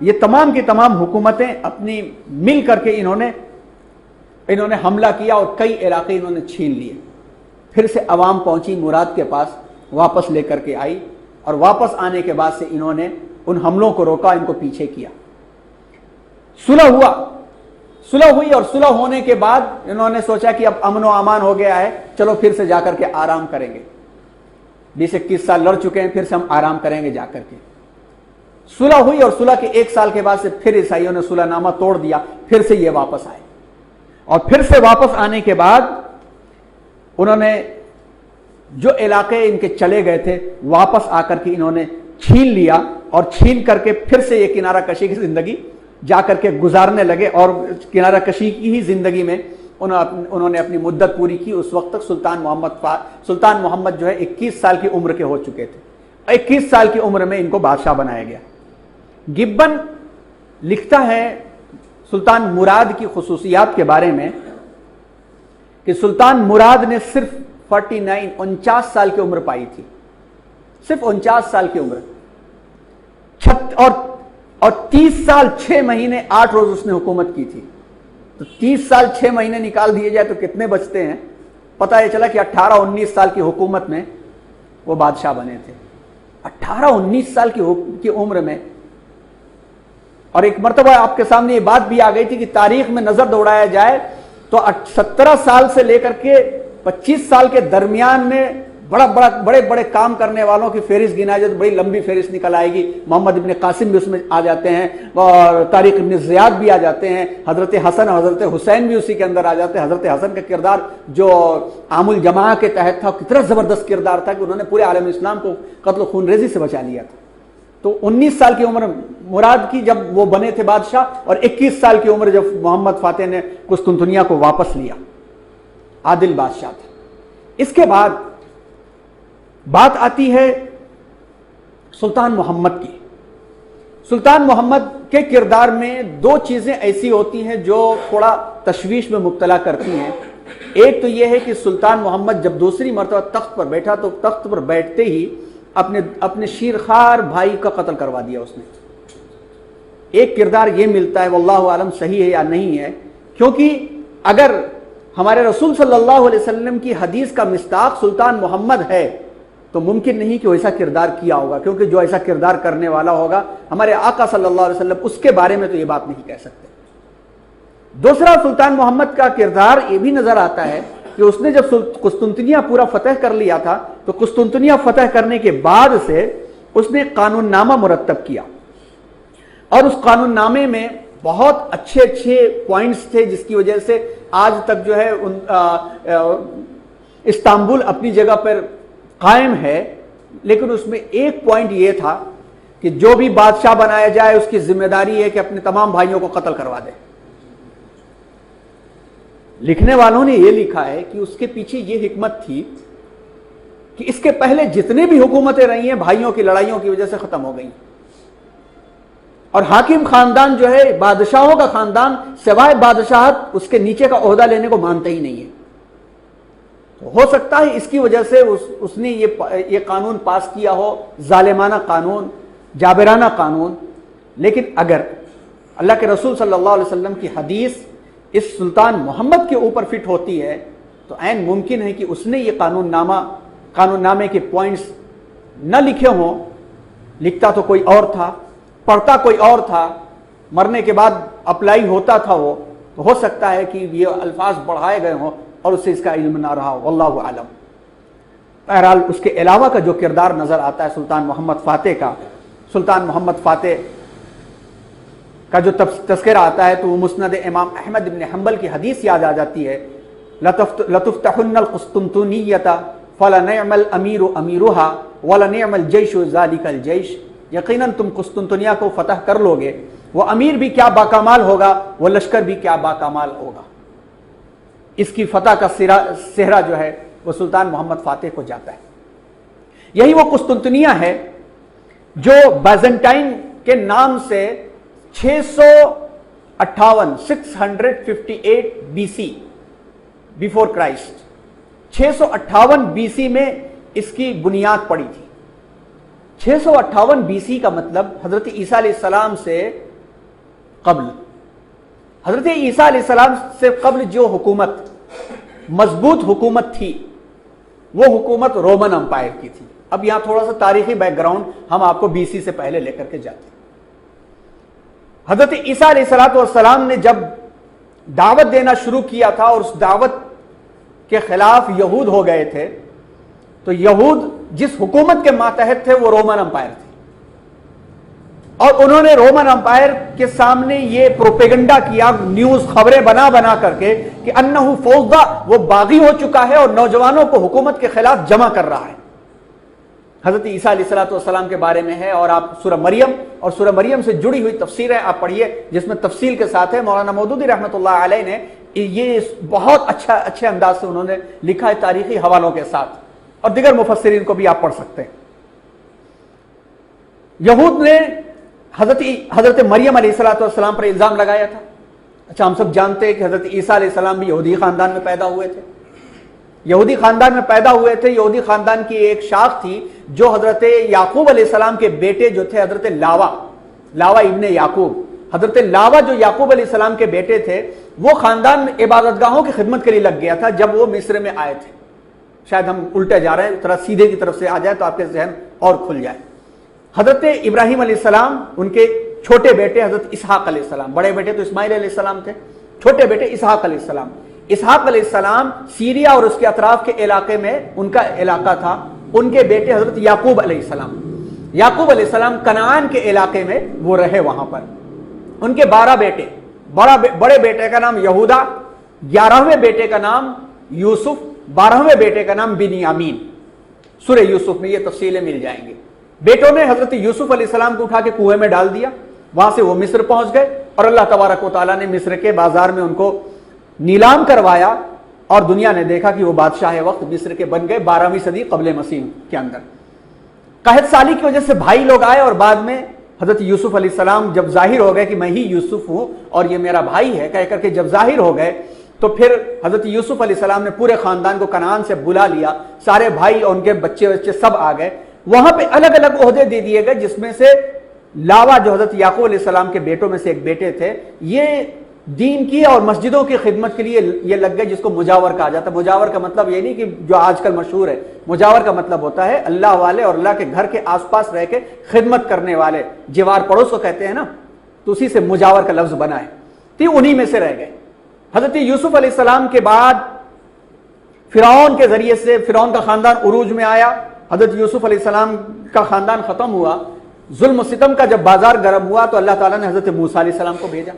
S2: یہ تمام کی تمام حکومتیں اپنی مل کر کے انہوں نے حملہ کیا اور کئی علاقے انہوں نے چھین لیے. پھر سے عوام پہنچی مراد کے پاس, واپس لے کر کے آئی, اور واپس آنے کے بعد سے انہوں نے ان حملوں کو روکا, ان کو پیچھے کیا. صلح ہوئی, اور صلح ہونے کے بعد انہوں نے سوچا کہ اب امن و امان ہو گیا ہے, چلو پھر سے جا کر کے آرام کریں گے. 20-21 سال لڑ چکے ہیں, پھر سے ہم آرام کریں گے جا کر کے. صلح ہوئی, اور صلح کے 1 سال کے بعد سے پھر عیسائیوں نے صلح نامہ توڑ دیا, پھر سے یہ واپس آئے. اور پھر سے واپس آنے کے بعد انہوں نے جو علاقے ان کے چلے گئے تھے واپس آ کر کے انہوں نے چھین لیا, اور چھین کر کے پھر سے یہ کنارہ کشی کی زندگی جا کر کے گزارنے لگے, اور کنارہ کشی کی ہی زندگی میں انہوں نے اپنی مدت پوری کی. اس وقت تک سلطان محمد جو ہے 21 سال کی عمر کے ہو چکے تھے. 21 سال کی عمر میں ان کو بادشاہ بنایا گیا. گبن لکھتا ہے سلطان مراد کی خصوصیات کے بارے میں کہ سلطان مراد نے صرف 49 سال کی عمر پائی تھی, صرف 49 سال کی عمر, اور 30 سال 6 مہینے 8 روز اس نے حکومت کی تھی. تو 30 سال 6 مہینے نکال دیے جائے تو کتنے بچتے ہیں؟ پتہ یہ چلا کہ 18-19 سال کی حکومت میں وہ بادشاہ بنے تھے. 18-19 سال کی عمر میں. اور ایک مرتبہ آپ کے سامنے یہ بات بھی آ گئی تھی کہ تاریخ میں نظر دوڑایا جائے تو 17 سال سے لے کر کے 25 سال کے درمیان میں بڑے بڑے کام کرنے والوں کی فہرست گنا جائے تو بڑی لمبی فہرست نکل آئے گی. محمد ابن قاسم بھی اس میں آ جاتے ہیں, اور طارق ابن زیاد بھی آ جاتے ہیں, حضرت حسن اور حضرت حسین بھی اسی کے اندر آ جاتے ہیں. حضرت حسن کا کردار جو عام الجماع کے تحت تھا کتنا زبردست کردار تھا کہ انہوں نے پورے عالم اسلام کو قتل و خون ریزی سے بچا لیا تھا. تو 19 سال کی عمر مراد کی جب وہ بنے تھے بادشاہ, اور 21 سال کی عمر جب محمد فاتح نے قسطنطنیہ کو واپس لیا. عادل بادشاہ تھا. اس کے بعد بات آتی ہے سلطان محمد کی. سلطان محمد کے کردار میں 2 چیزیں ایسی ہوتی ہیں جو تھوڑا تشویش میں مبتلا کرتی ہیں. ایک تو یہ ہے کہ سلطان محمد جب دوسری مرتبہ تخت پر بیٹھا تو تخت پر بیٹھتے ہی اپنے شیرخوار بھائی کا قتل کروا دیا اس نے. ایک کردار یہ ملتا ہے, واللہ عالم صحیح ہے یا نہیں ہے, کیونکہ اگر ہمارے رسول صلی اللہ علیہ وسلم کی حدیث کا مصداق سلطان محمد ہے تو ممکن نہیں کہ وہ ایسا کردار کیا ہوگا, کیونکہ جو ایسا کردار کرنے والا ہوگا ہمارے آقا صلی اللہ علیہ وسلم, اس کے بارے میں تو یہ بات نہیں کہہ سکتے. دوسرا سلطان محمد کا کردار یہ بھی نظر آتا ہے کہ اس نے جب قسطنطنیہ پورا فتح کر لیا تھا تو قسطنطنیہ فتح کرنے کے بعد سے اس نے قانون نامہ مرتب کیا, اور اس قانون نامے میں بہت اچھے پوائنٹس تھے جس کی وجہ سے آج تک جو ہے استنبول اپنی جگہ پر قائم ہے. لیکن اس میں ایک پوائنٹ یہ تھا کہ جو بھی بادشاہ بنایا جائے اس کی ذمہ داری ہے کہ اپنے تمام بھائیوں کو قتل کروا دے. لکھنے والوں نے یہ لکھا ہے کہ اس کے پیچھے یہ حکمت تھی کہ اس کے پہلے جتنے بھی حکومتیں رہی ہیں بھائیوں کی لڑائیوں کی وجہ سے ختم ہو گئی, اور حاکم خاندان جو ہے بادشاہوں کا خاندان سوائے بادشاہت اس کے نیچے کا عہدہ لینے کو مانتا ہی نہیں ہے. تو ہو سکتا ہے اس کی وجہ سے اس نے یہ قانون پاس کیا ہو, ظالمانہ قانون, جابرانہ قانون. لیکن اگر اللہ کے رسول صلی اللہ علیہ وسلم کی حدیث اس سلطان محمد کے اوپر فٹ ہوتی ہے تو عین ممکن ہے کہ اس نے یہ قانون نامے کے پوائنٹس نہ لکھے ہوں. لکھتا تو کوئی اور تھا, پڑھتا کوئی اور تھا, مرنے کے بعد اپلائی ہوتا تھا وہ, تو ہو سکتا ہے کہ یہ الفاظ بڑھائے گئے ہوں اور اسے اس کا علم نہ رہا ہو, واللہ عالم. بہرحال اس کے علاوہ کا جو کردار نظر آتا ہے سلطان محمد فاتح کا, سلطان محمد فاتح کا جو تذکرہ آتا ہے تو وہ مسند امام احمد بن حنبل کی حدیث یاد آ جاتی ہے, لتفتحن القسطنطنیۃ فلنعم الامیر امیرها ولنعم الجیش ذلک الجیش. یقیناً تم قسطنطنیہ کو فتح کر لو گے, وہ امیر بھی کیا باکمال ہوگا, وہ لشکر بھی کیا باکمال ہوگا. اس کی فتح کا سہرا جو ہے وہ سلطان محمد فاتح کو جاتا ہے. یہی وہ قسطنطنیہ ہے جو بائزنٹائن کے نام سے 658 B C before Christ 658 B C میں اس کی بنیاد پڑی تھی. 658 بی سی کا مطلب حضرت عیسیٰ علیہ السلام سے قبل، حضرت عیسیٰ علیہ السلام سے قبل جو حکومت مضبوط حکومت تھی وہ حکومت رومن امپائر کی تھی۔ اب یہاں تھوڑا سا تاریخی بیک گراؤنڈ ہم آپ کو BC سے پہلے لے کر کے جاتے ہیں۔ حضرت عیسیٰ علیہ السلام نے جب دعوت دینا شروع کیا تھا اور اس دعوت کے خلاف یہود ہو گئے تھے، تو یہود جس حکومت کے ماتحت تھے وہ رومن امپائر تھے، اور انہوں نے رومن امپائر کے سامنے یہ پروپیگنڈا کیا، نیوز خبریں بنا بنا کر کے کہ انہو فوضا، وہ باغی ہو چکا ہے اور نوجوانوں کو حکومت کے خلاف جمع کر رہا ہے۔ حضرت عیسیٰ علیہ السلام کے بارے میں ہے، اور آپ سورہ مریم اور سورہ مریم سے جڑی ہوئی تفسیریں آپ پڑھیے جس میں تفصیل کے ساتھ ہے۔ مولانا مودودی رحمۃ اللہ علیہ نے یہ بہت اچھے انداز سے انہوں نے لکھا ہے تاریخی حوالوں کے ساتھ، اور دیگر مفسرین کو بھی آپ پڑھ سکتے ہیں۔ یہود نے حضرت مریم علیہ السلام پر الزام لگایا تھا۔ اچھا، ہم سب جانتے ہیں کہ حضرت عیسیٰ علیہ السلام بھی یہودی خاندان میں پیدا ہوئے تھے، یہودی خاندان میں پیدا ہوئے تھے۔ یہودی خاندان کی ایک شاخ تھی جو حضرت یعقوب علیہ السلام کے بیٹے جو تھے حضرت لاوا ابن یعقوب، حضرت لاوا جو یعقوب علیہ السلام کے بیٹے تھے، وہ خاندان عبادت گاہوں کی خدمت کے لیے لگ گیا تھا جب وہ مصر میں آئے تھے۔ شاید ہم الٹے جا رہے ہیں، ذرا سیدھے کی طرف سے آ جائے تو آپ کے ذہن اور کھل جائے۔ حضرت ابراہیم علیہ السلام، ان کے چھوٹے بیٹے حضرت اسحاق علیہ السلام، بڑے بیٹے تو اسماعیل علیہ السلام تھے، چھوٹے بیٹے اسحاق علیہ السلام۔ اسحاق علیہ السلام سیریا اور اس کے اطراف کے علاقے میں ان کا علاقہ تھا، ان کے بیٹے حضرت یعقوب علیہ السلام، یعقوب علیہ السلام کنعان کے علاقے میں وہ رہے وہاں پر۔ ان کے 12 بیٹے، بڑے بیٹے کا نام یہودا، 11ویں بیٹے کا نام یوسف، 12ویں بیٹے کا نام بنیامین۔ سورہ یوسف میں یہ تفصیلیں مل جائیں گی۔ بیٹوں نے حضرت یوسف علیہ السلام کو اٹھا کے کنویں میں ڈال دیا، وہاں سے وہ مصر پہنچ گئے، اور اللہ تبارک و تعالیٰ نے مصر کے بازار میں ان کو نیلام کروایا، اور دنیا نے دیکھا کہ وہ بادشاہ وقت مصر کے بن گئے 12ویں صدی قبل مسیح کے اندر۔ قحط سالی کی وجہ سے بھائی لوگ آئے، اور بعد میں حضرت یوسف علیہ السلام جب ظاہر ہو گئے کہ میں ہی یوسف ہوں اور یہ میرا بھائی ہے کہہ کر کے جب ظاہر ہو گئے، تو پھر حضرت یوسف علیہ السلام نے پورے خاندان کو کنعان سے بلا لیا، سارے بھائی اور ان کے بچے سب آ گئے۔ وہاں پہ الگ الگ عہدے دے دیے گئے، جس میں سے لاوا جو حضرت یعقوب علیہ السلام کے بیٹوں میں سے ایک بیٹے تھے، یہ دین کی اور مسجدوں کی خدمت کے لیے یہ لگ گئے، جس کو مجاور کہا جاتا ہے۔ مجاور کا مطلب یہ نہیں کہ جو آج کل مشہور ہے، مجاور کا مطلب ہوتا ہے اللہ والے اور اللہ کے گھر کے آس پاس رہ کے خدمت کرنے والے، جوار پڑوس کو کہتے ہیں نا، تو اسی سے مجاور کا لفظ بنا ہے، تو انہی میں سے رہ گئے۔ حضرت یوسف علیہ السلام کے بعد فرعون کے ذریعے سے فرعون کا خاندان عروج میں آیا، حضرت یوسف علیہ السلام کا خاندان ختم ہوا، ظلم و ستم کا جب بازار گرم ہوا تو اللہ تعالیٰ نے حضرت موسیٰ علیہ السلام کو بھیجا۔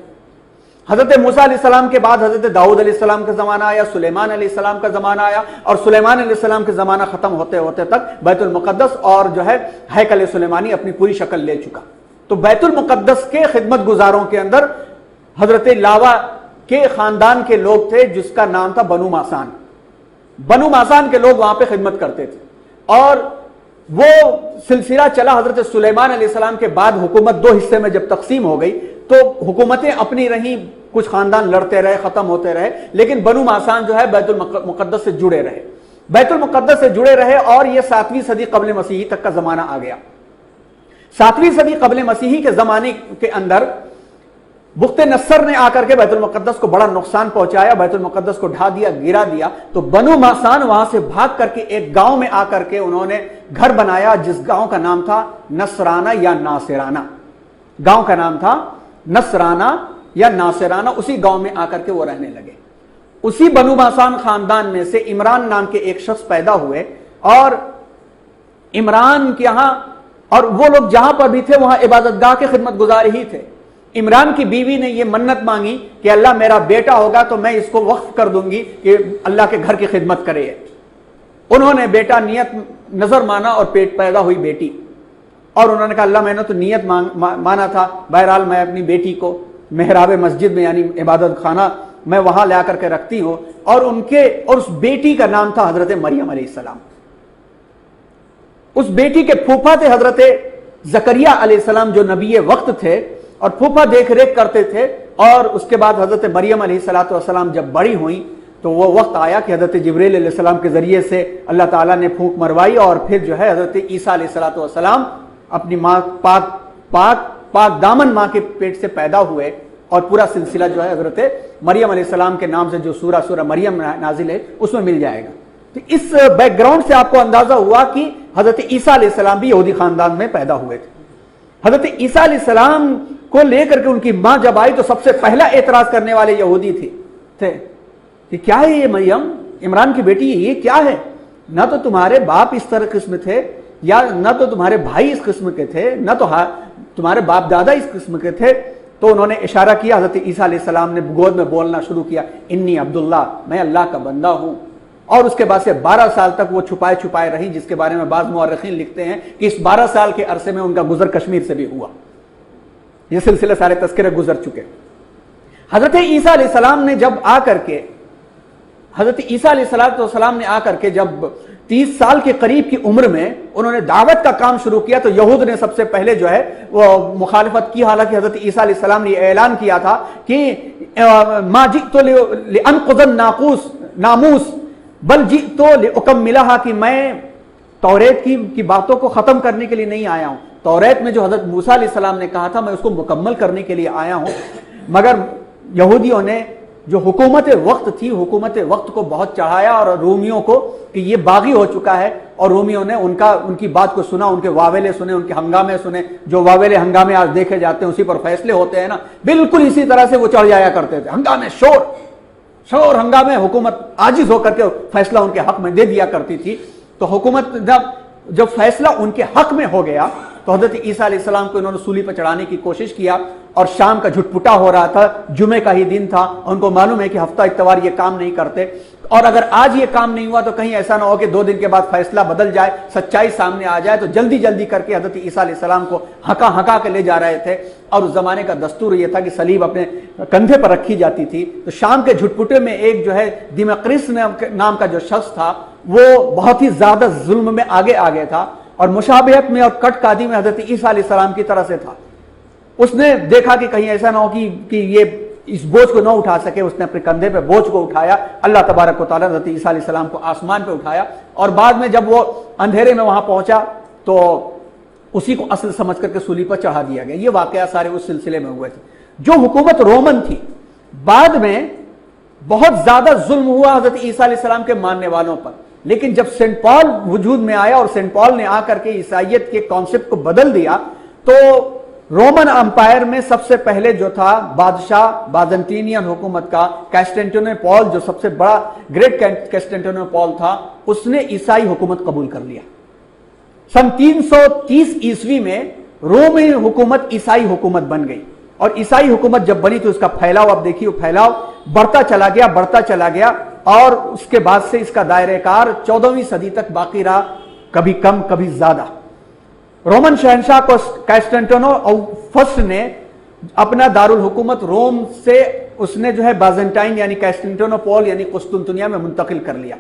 S2: حضرت موسیٰ علیہ السلام کے بعد حضرت داؤد علیہ السلام کا زمانہ آیا، سلیمان علیہ السلام کا زمانہ آیا، اور سلیمان علیہ السلام کے زمانہ ختم ہوتے ہوتے تک بیت المقدس اور جو ہے ہیکل سلیمانی اپنی پوری شکل لے چکا۔ تو بیت المقدس کے خدمت گزاروں کے اندر حضرت لاوا کے خاندان کے لوگ تھے، جس کا نام تھا بنو ماسان۔ بنو ماسان کے لوگ وہاں پہ خدمت کرتے تھے، اور وہ سلسلہ چلا۔ حضرت سلیمان علیہ السلام کے بعد حکومت 2 حصے میں جب تقسیم ہو گئی تو حکومتیں اپنی رہیں، کچھ خاندان لڑتے رہے، ختم ہوتے رہے، لیکن بنو ماسان جو ہے بیت المقدس سے جڑے رہے، بیت المقدس سے جڑے رہے، اور یہ 7ویں صدی قبل مسیحی تک کا زمانہ آ گیا۔ 7ویں صدی قبل مسیحی کے زمانے کے اندر بخت نصر نے آ کر کے بیت المقدس کو بڑا نقصان پہنچایا، بیت المقدس کو ڈھا دیا، گرا دیا۔ تو بنو ماسان وہاں سے بھاگ کر کے ایک گاؤں میں آ کر کے انہوں نے گھر بنایا، جس گاؤں کا نام تھا نصرانہ یا ناصرانہ۔ گاؤں کا نام تھا نصرانہ یا ناصرانہ، اسی گاؤں میں آ کر کے وہ رہنے لگے۔ اسی بنو ماسان خاندان میں سے عمران نام کے ایک شخص پیدا ہوئے، اور عمران کے یہاں، اور وہ لوگ جہاں پر بھی تھے وہاں عبادت گاہ کے خدمت گزار ہی تھے۔ عمران کی بیوی نے یہ منت مانگی کہ اللہ میرا بیٹا ہوگا تو میں اس کو وقف کر دوں گی کہ اللہ کے گھر کی خدمت کرے۔ انہوں نے بیٹا نیت نظر مانا اور پیدا ہوئی بیٹی، اور انہوں نے کہا اللہ میں نے تو نیت مانا تھا، بہرحال میں اپنی بیٹی کو محراب مسجد میں یعنی عبادت خانہ میں وہاں لا کر کے رکھتی ہوں۔ اور اس بیٹی کا نام تھا حضرت مریم علیہ السلام۔ اس بیٹی کے پھوپھا تھے حضرت زکریا علیہ السلام جو نبی وقت تھے، اور پھوپھا دیکھ ریکھ کرتے تھے۔ اور اس کے بعد حضرت مریم علیہ السلام جب بڑی ہوئیں تو وہ وقت آیا کہ حضرت جبریل علیہ السلام کے ذریعے سے اللہ تعالیٰ نے پھونک مروائی، اور پھر جو ہے حضرت عیسیٰ علیہ السلام اپنی ماں پاک دامن ماں کے پیٹ سے پیدا ہوئے، اور پورا سلسلہ جو ہے حضرت مریم علیہ السلام کے نام سے جو سورہ مریم نازل ہے اس میں مل جائے گا. تو اس بیک گراؤنڈ سے آپ کو اندازہ ہوا کہ حضرت عیسیٰ علیہ السلام بھی یہودی خاندان میں پیدا ہوئے تھے. حضرت عیسیٰ علیہ السلام کو لے کر کے ان کی ماں جب آئی تو سب سے پہلا اعتراض کرنے والے یہودی تھے کہ کیا ہے یہ مریم عمران کی بیٹی, یہ کیا ہے؟ نہ تو تمہارے باپ اس طرح قسم تھے, یا نہ تو تمہارے بھائی اس قسم کے تھے, نہ تو تمہارے باپ دادا اس قسم کے تھے. تو انہوں نے اشارہ کیا, حضرت عیسیٰ علیہ السلام نے گود میں بولنا شروع کیا, انی عبداللہ, میں اللہ کا بندہ ہوں. اور اس کے بعد سے 12 سال تک وہ چھپائے رہی, جس کے بارے میں بعض مورخین لکھتے ہیں کہ اس 12 سال کے عرصے میں ان کا گزر کشمیر سے بھی ہوا. یہ سلسلے سارے تذکرے گزر چکے. حضرت عیسیٰ علیہ السلام نے جب آ کر کے حضرت عیسیٰ علیہ السلام نے آ کر کے جب 30 سال کے قریب کی عمر میں انہوں نے دعوت کا کام شروع کیا تو یہود نے سب سے پہلے جو ہے وہ مخالفت کی. حالانکہ حضرت عیسیٰ علیہ السلام نے یہ اعلان کیا تھا کہ ما جئت لانقض الناموس بل جئت لاکملھا, کہ میں توریت کی باتوں کو ختم کرنے کے لیے نہیں آیا ہوں. توریت میں جو حضرت موسیٰ علیہ السلام نے کہا تھا میں اس کو مکمل کرنے کے لیے آیا ہوں. مگر یہودیوں نے جو حکومت وقت تھی, حکومت وقت کو بہت چڑھایا اور رومیوں کو کہ یہ باغی ہو چکا ہے, اور رومیوں نے ان کی بات کو سنا, ان کے واویلے سنے, ان کے ہنگامے سنے. جو واویلے ہنگامے آج دیکھے جاتے ہیں اسی پر فیصلے ہوتے ہیں نا, بالکل اسی طرح سے وہ چڑھ جایا کرتے تھے. ہنگامے, شور ہنگامے, حکومت عاجز ہو کر کے فیصلہ ان کے حق میں دے دیا کرتی تھی. تو حکومت جب فیصلہ ان کے حق میں ہو گیا تو حضرت عیسیٰ علیہ السلام کو انہوں نے سولی پر چڑھانے کی کوشش کیا. اور شام کا جھٹپٹا ہو رہا تھا, جمعے کا ہی دن تھا, ان کو معلوم ہے کہ ہفتہ اتوار یہ کام نہیں کرتے, اور اگر آج یہ کام نہیں ہوا تو کہیں ایسا نہ ہو کہ 2 دن کے بعد فیصلہ بدل جائے, سچائی سامنے آ جائے. تو جلدی کر کے حضرت عیسیٰ علیہ السلام کو ہکا کے لے جا رہے تھے. اور اس زمانے کا دستور یہ تھا کہ صلیب اپنے کندھے پر رکھی جاتی تھی. تو شام کے جھٹپٹے میں ایک جو ہے دمقرس نام کا جو شخص تھا وہ بہت ہی زیادہ ظلم میں آگے تھا, اور مشابہت میں اور کٹ کادی میں حضرت عیسیٰ علیہ السلام کی طرح سے تھا. اس نے دیکھا کہ کہیں ایسا نہ ہو کہ یہ اس بوجھ کو نہ اٹھا سکے. اس نے اپنے کندھے پہ بوجھ کو اٹھایا. اللہ تبارک و تعالیٰ حضرت عیسیٰ علیہ السلام کو آسمان پہ اٹھایا, اور بعد میں جب وہ اندھیرے میں وہاں پہنچا تو اسی کو اصل سمجھ کر کے سولی پر چڑھا دیا گیا. یہ واقعہ سارے اس سلسلے میں ہوئے تھے. جو حکومت رومن تھی, بعد میں بہت زیادہ ظلم ہوا حضرت عیسیٰ علیہ السلام کے ماننے والوں پر. لیکن جب سینٹ پال وجود میں آیا اور سینٹ پال نے آ کر کے عیسائیت کے کانسیپٹ کو بدل دیا, تو رومن امپائر میں سب سے پہلے جو تھا بادشاہ بازنطینین حکومت کا کانسٹینٹینوپل, جو سب سے بڑا گریٹ کانسٹینٹینوپل تھا, اس نے عیسائی حکومت قبول کر لیا. سن 330 عیسوی میں رومی حکومت عیسائی حکومت بن گئی. اور عیسائی حکومت جب بنی تو اس کا پھیلاؤ, اب دیکھیے پھیلاؤ بڑھتا چلا گیا, اور اس کے بعد سے اس کا دائرہ کار 14ویں صدی تک باقی رہا, کبھی کم کبھی زیادہ. رومن شہنشاہ کو کانسٹینٹینو فرسٹ نے اپنا دارالحکومت روم سے اس نے جو ہے بازنٹائن یعنی کانسٹینٹینوپل یعنی قسطنطنیہ میں منتقل کر لیا.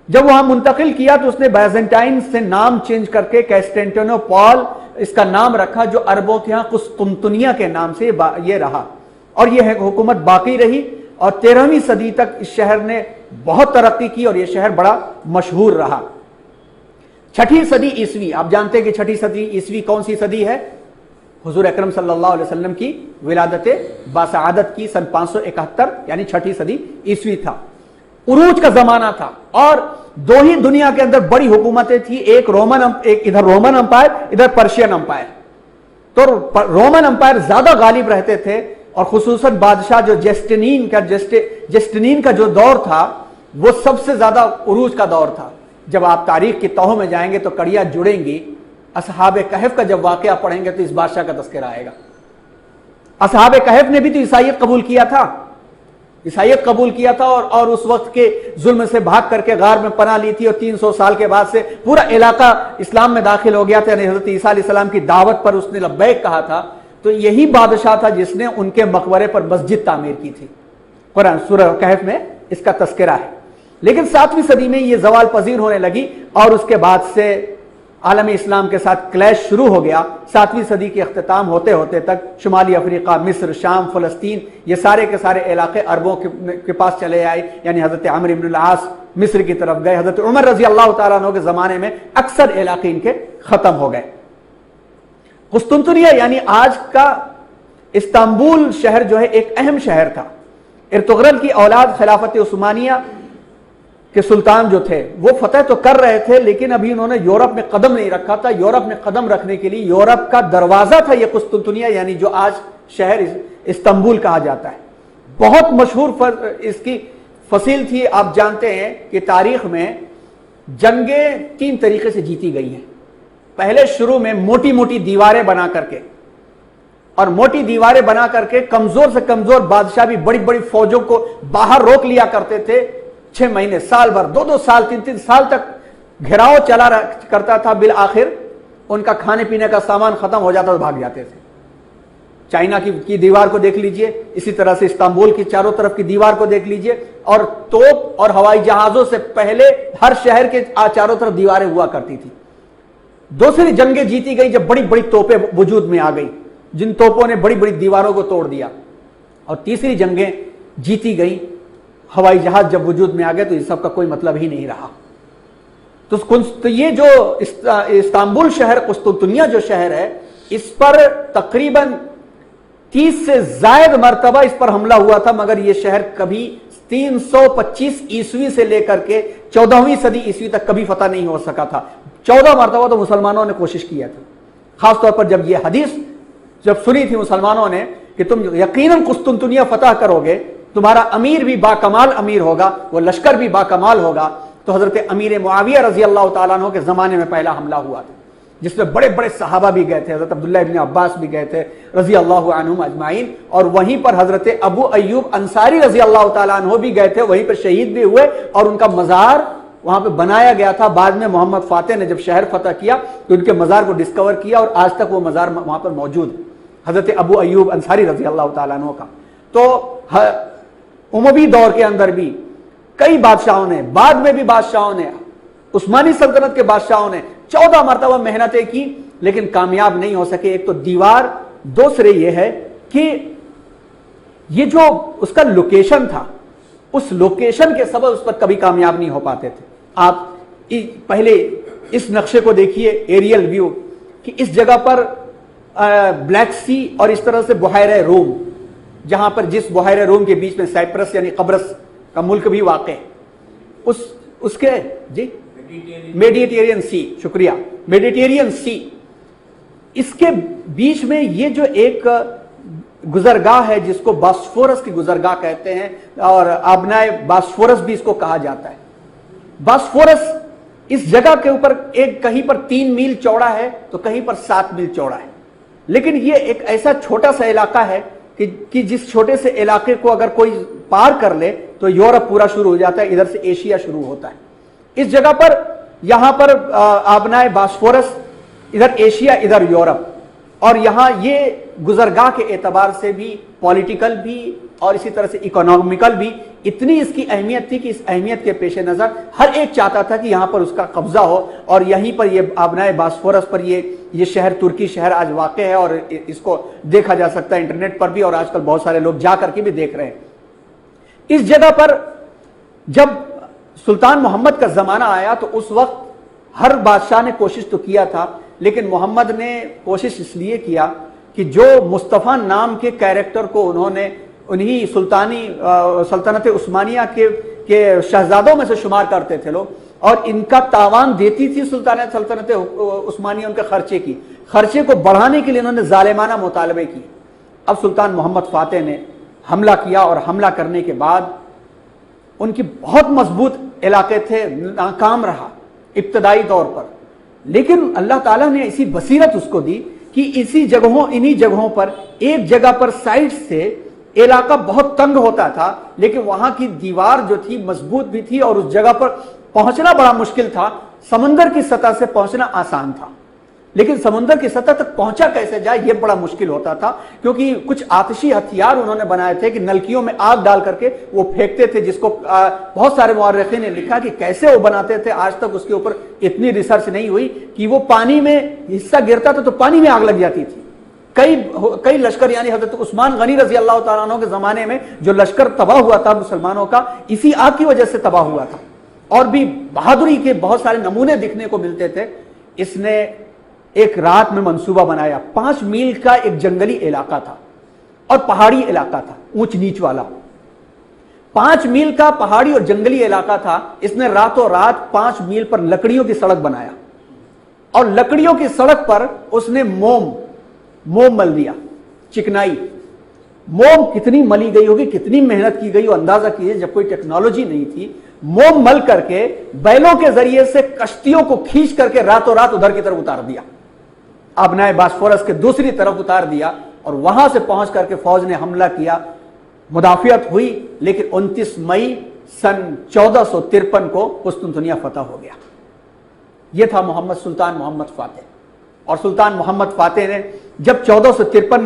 S2: جب وہاں منتقل کیا تو اس نے بازنٹائن سے نام چینج کر کے کانسٹینٹینوپل اس کا نام رکھا, جو عربوں کے ہاں قسطنطنیہ کے نام سے یہ رہا, اور یہ حکومت باقی رہی. اور 13ویں صدی تک اس شہر نے بہت ترقی کی اور یہ شہر بڑا مشہور رہا. 6 صدی عیسوی, آپ جانتے ہیں کہ 6 صدی عیسوی کون سی صدی ہے؟ حضور اکرم صلی اللہ علیہ وسلم کی ولادت باسعادت کی سن 571 یعنی 6 صدی عیسوی تھا. عروج کا زمانہ تھا, اور 2 ہی دنیا کے اندر بڑی حکومتیں تھی, ایک ادھر رومن امپائر, ادھر پرشین امپائر. تو رومن امپائر زیادہ غالب رہتے تھے, اور خصوصاً بادشاہ جو جسٹنین کا جو دور تھا وہ سب سے زیادہ عروج کا دور تھا. جب آپ تاریخ کی تہوں میں جائیں گے تو کڑیاں جڑیں گی. اصحاب کہف کا جب واقعہ پڑھیں گے تو اس بادشاہ کا تذکرہ آئے گا. اصحاب کہف نے بھی تو عیسائیت قبول کیا تھا, اور اس وقت کے ظلم سے بھاگ کر کے غار میں پناہ لی تھی, اور 300 سال کے بعد سے پورا علاقہ اسلام میں داخل ہو گیا تھا. یعنی حضرت عیسیٰ علیہ السلام کی دعوت پر اس نے لبیک کہا تھا. تو یہی بادشاہ تھا جس نے ان کے مقبرے پر مسجد تعمیر کی تھی. قرآن سورہ کہف میں اس کا تذکرہ ہے. لیکن 7ویں صدی میں یہ زوال پذیر ہونے لگی, اور اس کے بعد سے عالم اسلام کے ساتھ کلیش شروع ہو گیا. 7ویں صدی کے اختتام ہوتے تک شمالی افریقہ, مصر, شام, فلسطین, یہ سارے کے سارے علاقے عربوں کے پاس چلے آئے. یعنی حضرت عمرو بن العاص مصر کی طرف گئے. حضرت عمر رضی اللہ تعالیٰ عنہ کے زمانے میں اکثر علاقے ان کے ختم ہو گئے. قسطنطنیہ یعنی آج کا استنبول شہر جو ہے ایک اہم شہر تھا. ارطغرل کی اولاد خلافت عثمانیہ کے سلطان جو تھے وہ فتح تو کر رہے تھے، لیکن ابھی انہوں نے یورپ میں قدم نہیں رکھا تھا. یورپ میں قدم رکھنے کے لیے یورپ کا دروازہ تھا یہ قسطنطنیہ، یعنی جو آج شہر استنبول کہا جاتا ہے. بہت مشہور اس کی فصیل تھی. آپ جانتے ہیں کہ تاریخ میں جنگیں 3 طریقے سے جیتی گئی ہیں. پہلے شروع میں موٹی موٹی دیواریں بنا کر کے، اور موٹی دیواریں بنا کر کے کمزور سے کمزور بادشاہ بھی بڑی بڑی فوجوں کو باہر روک لیا کرتے تھے. 6 مہینے، سال بھر، 2 سال، 3 سال تک گھیراؤ چلا کرتا تھا. بالآخر ان کا کھانے پینے کا سامان ختم ہو جاتا تو بھاگ جاتے تھے. چائنا کی دیوار کو دیکھ لیجئے، اسی طرح سے استنبول کی چاروں طرف کی دیوار کو دیکھ لیجئے. اور توپ اور ہوائی جہازوں سے پہلے ہر شہر کے چاروں طرف دیواریں ہوا کرتی تھی. دوسری جنگیں جیتی گئی جب بڑی بڑی توپیں وجود میں آ گئی، جن توپوں نے بڑی بڑی دیواروں کو توڑ دیا. اور تیسری جنگیں جیتی گئی ہوائی جہاز جب وجود میں آ گئے تو یہ سب کا کوئی مطلب ہی نہیں رہا. تو یہ جو استنبول شہر، قسطنطنیہ جو شہر ہے، اس پر تقریباً 30 سے زائد مرتبہ اس پر حملہ ہوا تھا، مگر یہ شہر کبھی 325 عیسوی سے لے کر کے 14ویں صدی عیسوی تک کبھی فتح نہیں ہو سکا تھا. 14 مرتبہ تو مسلمانوں نے کوشش کیا تھا. خاص طور پر جب یہ حدیث جب سنی تھی مسلمانوں نے کہ تم یقیناً قسطنطنیہ فتح کرو گے، تمہارا امیر بھی باکمال امیر ہوگا، وہ لشکر بھی باکمال ہوگا، تو حضرت امیر معاویہ رضی اللہ تعالیٰ عنہ کے زمانے میں پہلا حملہ ہوا تھا، جس میں بڑے بڑے صحابہ بھی گئے تھے. حضرت عبداللہ ابن عباس بھی گئے تھے رضی اللہ عنہم اجمعین، اور وہیں پر حضرت ابو ایوب انصاری رضی اللہ تعالیٰ عنہ بھی گئے تھے، وہیں پر شہید بھی ہوئے، اور ان کا مزار وہاں پہ بنایا گیا تھا. بعد میں محمد فاتح نے جب شہر فتح کیا تو ان کے مزار کو ڈسکور کیا، اور آج تک وہ مزار وہاں پر موجود ہے، حضرت ابو ایوب انصاری رضی اللہ تعالیٰ عنہ کا. تو اموی دور کے اندر بھی کئی بادشاہوں نے، بعد میں بھی بادشاہوں نے، عثمانی سلطنت کے بادشاہوں نے 14 مرتبہ محنتیں کی لیکن کامیاب نہیں ہو سکے. ایک تو دیوار، دوسرے یہ ہے کہ یہ جو اس کا لوکیشن تھا، اس لوکیشن کے سبب اس پر کبھی کامیاب نہیں ہو پاتے تھے. آپ پہلے اس نقشے کو دیکھیے، ایریل ویو، کہ اس جگہ پر بلیک سی اور اس طرح سے بحیرہ روم، جہاں پر جس بحیرہ روم کے بیچ میں سائپرس یعنی قبرص کا ملک بھی واقع ہے، اس کے جی میڈیٹرین سی، شکریہ، میڈیٹرین سی، اس کے بیچ میں یہ جو ایک گزرگاہ ہے جس کو باسفورس کی گزرگاہ کہتے ہیں، اور آبنائے باسفورس بھی اس کو کہا جاتا ہے. باسفورس اس جگہ کے اوپر ایک کہیں پر 3 میل چوڑا ہے تو کہیں پر 7 میل چوڑا ہے، لیکن یہ ایک ایسا چھوٹا سا علاقہ ہے کہ جس چھوٹے سے علاقے کو اگر کوئی پار کر لے تو یورپ پورا شروع ہو جاتا ہے، ادھر سے ایشیا شروع ہوتا ہے. اس جگہ پر یہاں پر آبنائے باسفورس، ادھر ایشیا ادھر یورپ، اور یہاں یہ گزرگاہ کے اعتبار سے بھی، پولیٹیکل بھی اور اسی طرح سے اکنامیکل بھی اتنی اس کی اہمیت تھی کہ اس اہمیت کے پیش نظر ہر ایک چاہتا تھا کہ یہاں پر اس کا قبضہ ہو، اور یہیں پر یہ آبنائے باسفورس پر یہ شہر، ترکی شہر آج واقع ہے، اور اس کو دیکھا جا سکتا ہے انٹرنیٹ پر بھی، اور آج کل بہت سارے لوگ جا کر کے بھی دیکھ رہے ہیں. اس جگہ پر جب سلطان محمد کا زمانہ آیا تو اس وقت ہر بادشاہ نے کوشش تو کیا تھا، لیکن محمد نے کوشش اس لیے کیا کہ جو مصطفیٰ نام کے کیریکٹر کو انہوں نے انہی سلطنت عثمانیہ کے شہزادوں میں سے شمار کرتے تھے لوگ، اور ان کا تاوان دیتی تھی سلطنت عثمانیہ ان کے خرچے کو بڑھانے کے لیے انہوں نے ظالمانہ مطالبے کی. اب سلطان محمد فاتح نے حملہ کیا، اور حملہ کرنے کے بعد ان کی بہت مضبوط علاقے تھے، ناکام رہا ابتدائی طور پر، لیکن اللہ تعالیٰ نے ایسی بصیرت اس کو دی کہ انہی جگہوں پر ایک جگہ پر سائڈ سے علاقہ بہت تنگ ہوتا تھا، لیکن وہاں کی دیوار جو تھی مضبوط بھی تھی، اور اس جگہ پر پہنچنا بڑا مشکل تھا. سمندر کی سطح سے پہنچنا آسان تھا، لیکن سمندر کی سطح تک پہنچا کیسے جائے یہ بڑا مشکل ہوتا تھا، کیونکہ کچھ آتشی ہتھیار انہوں نے بنائے تھے کہ نلکیوں میں آگ ڈال کر کے وہ پھینکتے تھے، جس کو بہت سارے مورخین نے لکھا کہ کیسے وہ بناتے تھے. آج تک اس کے اوپر اتنی ریسرچ نہیں ہوئی کہ وہ پانی میں حصہ گرتا تھا تو پانی میں آگ لگ جاتی تھی. کئی لشکر، یعنی حضرت عثمان غنی رضی اللہ تعالیٰ عنہ کے زمانے میں جو لشکر تباہ ہوا تھا مسلمانوں کا، اسی آگ کی وجہ سے تباہ ہوا تھا. اور بھی بہادری کے بہت سارے نمونے دکھنے کو ملتے تھے. اس نے ایک رات میں منصوبہ بنایا، 5 میل کا ایک جنگلی علاقہ تھا، اور پہاڑی علاقہ تھا, اونچ نیچ والا. 5 میل کا پہاڑی اور جنگلی علاقہ تھا. اس نے راتوں رات 5 میل پر لکڑیوں کی سڑک بنایا, اور لکڑیوں کی سڑک پر اس نے موم مل دیا, چکنائی. موم کتنی ملی گئی ہوگی, کتنی محنت کی گئی ہو, اندازہ کیجئے. جب کوئی ٹیکنالوجی نہیں تھی, موم مل کر کے بیلوں کے ذریعے سے کشتیوں کو کھینچ کر کے راتوں رات ادھر کی طرف اتار دیا, آبنائے باسفورس کے دوسری طرف اتار دیا, اور وہاں سے پہنچ کر کے فوج نے حملہ کیا. مدافعت ہوئی, لیکن 29 مئی سن 1453 کو قسطنطنیہ فتح ہو گیا. یہ تھا سلطان محمد فاتح. اور سلطان محمد فاتح نے جب 1453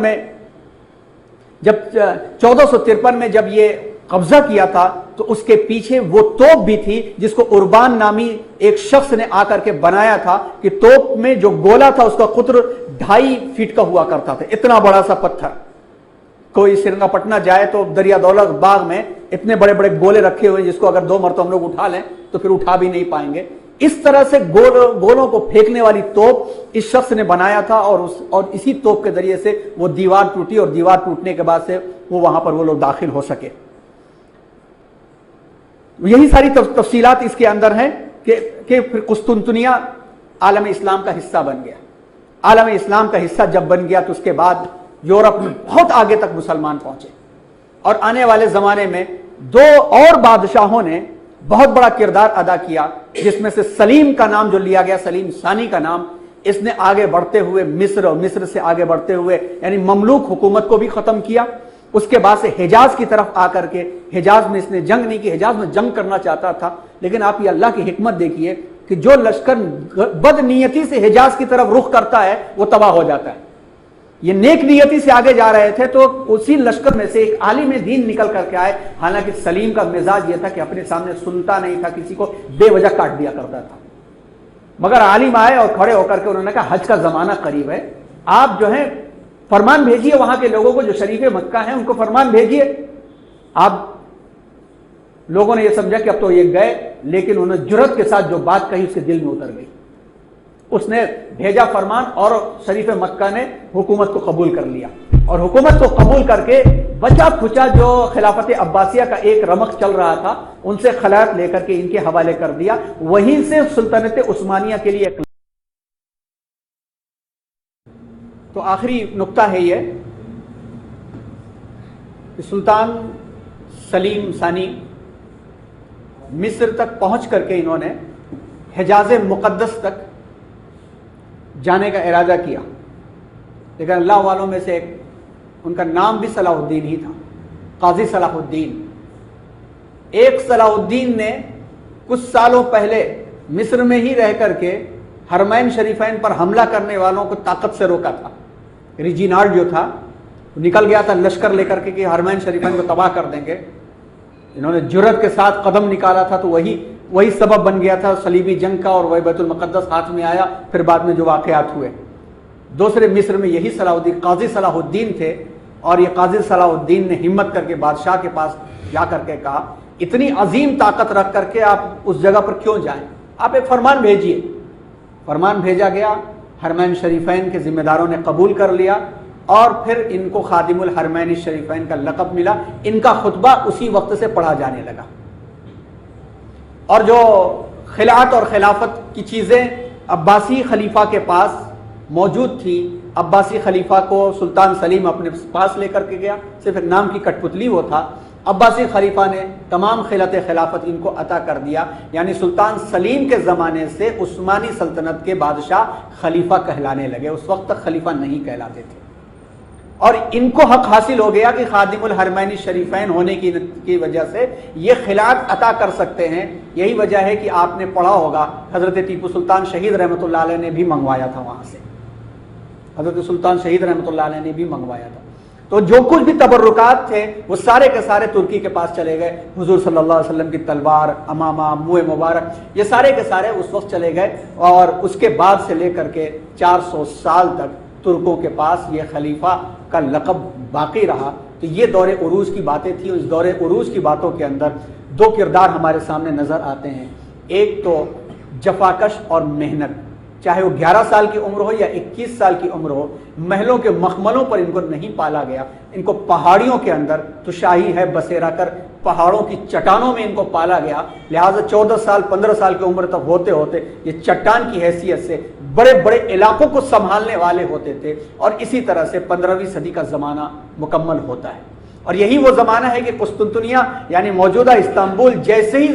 S2: میں جب یہ قبضہ کیا تھا, تو اس کے پیچھے وہ توپ بھی تھی جس کو اربان نامی ایک شخص نے آ کر کے بنایا تھا, کہ توپ میں جو گولا تھا اس کا قطر 2.5 فٹ کا ہوا کرتا تھا, اتنا بڑا سا پتھر. کوئی سرنگا پٹنہ جائے تو دریا دولت باغ میں اتنے بڑے بڑے گولے رکھے ہوئے, جس کو اگر 2 مرتبہ ہم لوگ اٹھا لیں تو پھر اٹھا بھی نہیں پائیں گے. اس طرح سے گولوں کو پھینکنے والی توپ اس شخص نے بنایا تھا, اور اسی توپ کے ذریعے سے وہ دیوار ٹوٹی, اور دیوار ٹوٹنے کے بعد سے وہاں پر وہ لوگ داخل ہو سکے. یہی ساری تفصیلات اس کے اندر ہیں کہ پھر قسطنطنیہ عالم اسلام کا حصہ بن گیا. عالم اسلام کا حصہ جب بن گیا تو اس کے بعد یورپ میں بہت آگے تک مسلمان پہنچے, اور آنے والے زمانے میں 2 اور بادشاہوں نے بہت بڑا کردار ادا کیا, جس میں سے سلیم کا نام جو لیا گیا, سلیم ثانی کا نام, اس نے آگے بڑھتے ہوئے مصر, اور مصر سے آگے بڑھتے ہوئے یعنی مملوک حکومت کو بھی ختم کیا. اس کے بعد سے حجاز کی طرف آ کر کے, حجاز میں اس نے جنگ نہیں کی, حجاز میں جنگ کرنا چاہتا تھا, لیکن آپ یہ اللہ کی حکمت دیکھیے کہ جو لشکر بد نیتی سے حجاز کی طرف رخ کرتا ہے وہ تباہ ہو جاتا ہے. یہ نیک نیتی سے آگے جا رہے تھے, تو اسی لشکر میں سے ایک عالم دین نکل کر کے آئے. حالانکہ سلیم کا مزاج یہ تھا کہ اپنے سامنے سنتا نہیں تھا, کسی کو بے وجہ کاٹ دیا کرتا تھا. مگر عالم آئے اور کھڑے ہو کر کے انہوں نے کہا حج کا زمانہ قریب ہے, آپ جو ہے فرمان بھیجیے وہاں کے لوگوں کو, جو شریف مکہ ہیں ان کو فرمان بھیجیے. آپ لوگوں نے یہ سمجھا کہ اب تو یہ گئے, لیکن انہوں نے جرأت کے ساتھ جو بات کہی اس کے دل میں اتر گئی. اس نے بھیجا فرمان, اور شریف مکہ نے حکومت کو قبول کر لیا, اور حکومت کو قبول کر کے بچا کھچا جو خلافت عباسیہ کا ایک رمق چل رہا تھا, ان سے خلعت لے کر کے ان کے حوالے کر دیا. وہیں سے سلطنت عثمانیہ کے لیے. تو آخری نقطہ ہے یہ کہ سلطان سلیم ثانی مصر تک پہنچ کر کے انہوں نے حجاز مقدس تک جانے کا ارادہ کیا, لیکن اللہ والوں میں سے ایک, ان کا نام بھی صلاح الدین ہی تھا, قاضی صلاح الدین. ایک صلاح الدین نے کچھ سالوں پہلے مصر میں ہی رہ کر کے حرمین شریفین پر حملہ کرنے والوں کو طاقت سے روکا تھا. ریجینارڈ جو تھا نکل گیا تھا لشکر لے کر کے کہ حرمین شریفین کو تباہ کر دیں گے. انہوں نے جرأت کے ساتھ قدم نکالا تھا, تو وہی سبب بن گیا تھا صلیبی جنگ کا, اور وہی بیت المقدس ہاتھ میں آیا. پھر بعد میں جو واقعات ہوئے, دوسرے مصر میں یہی صلاح الدین, قاضی صلاح الدین تھے. اور یہ قاضی صلاح الدین نے ہمت کر کے بادشاہ کے پاس جا کر کے کہا, اتنی عظیم طاقت رکھ کر کے آپ اس جگہ پر کیوں جائیں, آپ ایک فرمان بھیجیے. فرمان بھیجا گیا, حرمین شریفین کے ذمہ داروں نے قبول کر لیا, اور پھر ان کو خادم الحرمین شریفین کا لقب ملا. ان کا خطبہ اسی وقت سے پڑھا جانے لگا. اور جو خلعت اور خلافت کی چیزیں عباسی خلیفہ کے پاس موجود تھی, عباسی خلیفہ کو سلطان سلیم اپنے پاس لے کر کے گیا, صرف ایک نام کی کٹ پتلی وہ تھا. عباسی خلیفہ نے تمام خلعت خلافت ان کو عطا کر دیا. یعنی سلطان سلیم کے زمانے سے عثمانی سلطنت کے بادشاہ خلیفہ کہلانے لگے, اس وقت تک خلیفہ نہیں کہلاتے تھے. اور ان کو حق حاصل ہو گیا کہ خادم الحرمین شریفین ہونے کی وجہ سے یہ خلعت عطا کر سکتے ہیں. یہی وجہ ہے کہ آپ نے پڑھا ہوگا حضرت ٹیپو سلطان شہید رحمۃ اللہ علیہ نے بھی منگوایا تھا وہاں سے, حضرت سلطان شہید رحمۃ اللہ علیہ نے بھی منگوایا تھا. تو جو کچھ بھی تبرکات تھے وہ سارے کے سارے ترکی کے پاس چلے گئے. حضور صلی اللہ علیہ وسلم کی تلوار, امامہ, منہ مبارک, یہ سارے کے سارے اس وقت چلے گئے. اور اس کے بعد سے لے کر کے 400 سال تک ترکوں کے پاس یہ خلیفہ کا لقب باقی رہا. تو یہ دور عروج کی باتیں تھیں. اس دور عروج کی باتوں کے اندر 2 کردار ہمارے سامنے نظر آتے ہیں. ایک تو جفاکش اور محنت, چاہے وہ 11 سال کی عمر ہو یا 21 سال کی عمر ہو، محلوں کے مخملوں پر ان کو نہیں پالا گیا، ان کو پہاڑیوں کے اندر تو شاہی ہے بسیرا کر پہاڑوں کی چٹانوں میں ان کو پالا گیا، لہٰذا 14 سال 15 سال کی عمر تک ہوتے ہوتے یہ چٹان کی حیثیت سے بڑے بڑے علاقوں کو سنبھالنے والے ہوتے تھے، اور اسی طرح سے 15ویں صدی کا زمانہ مکمل ہوتا ہے۔ اور یہی وہ زمانہ ہے کہ قسطنطنیہ یعنی موجودہ استنبول جیسے ہی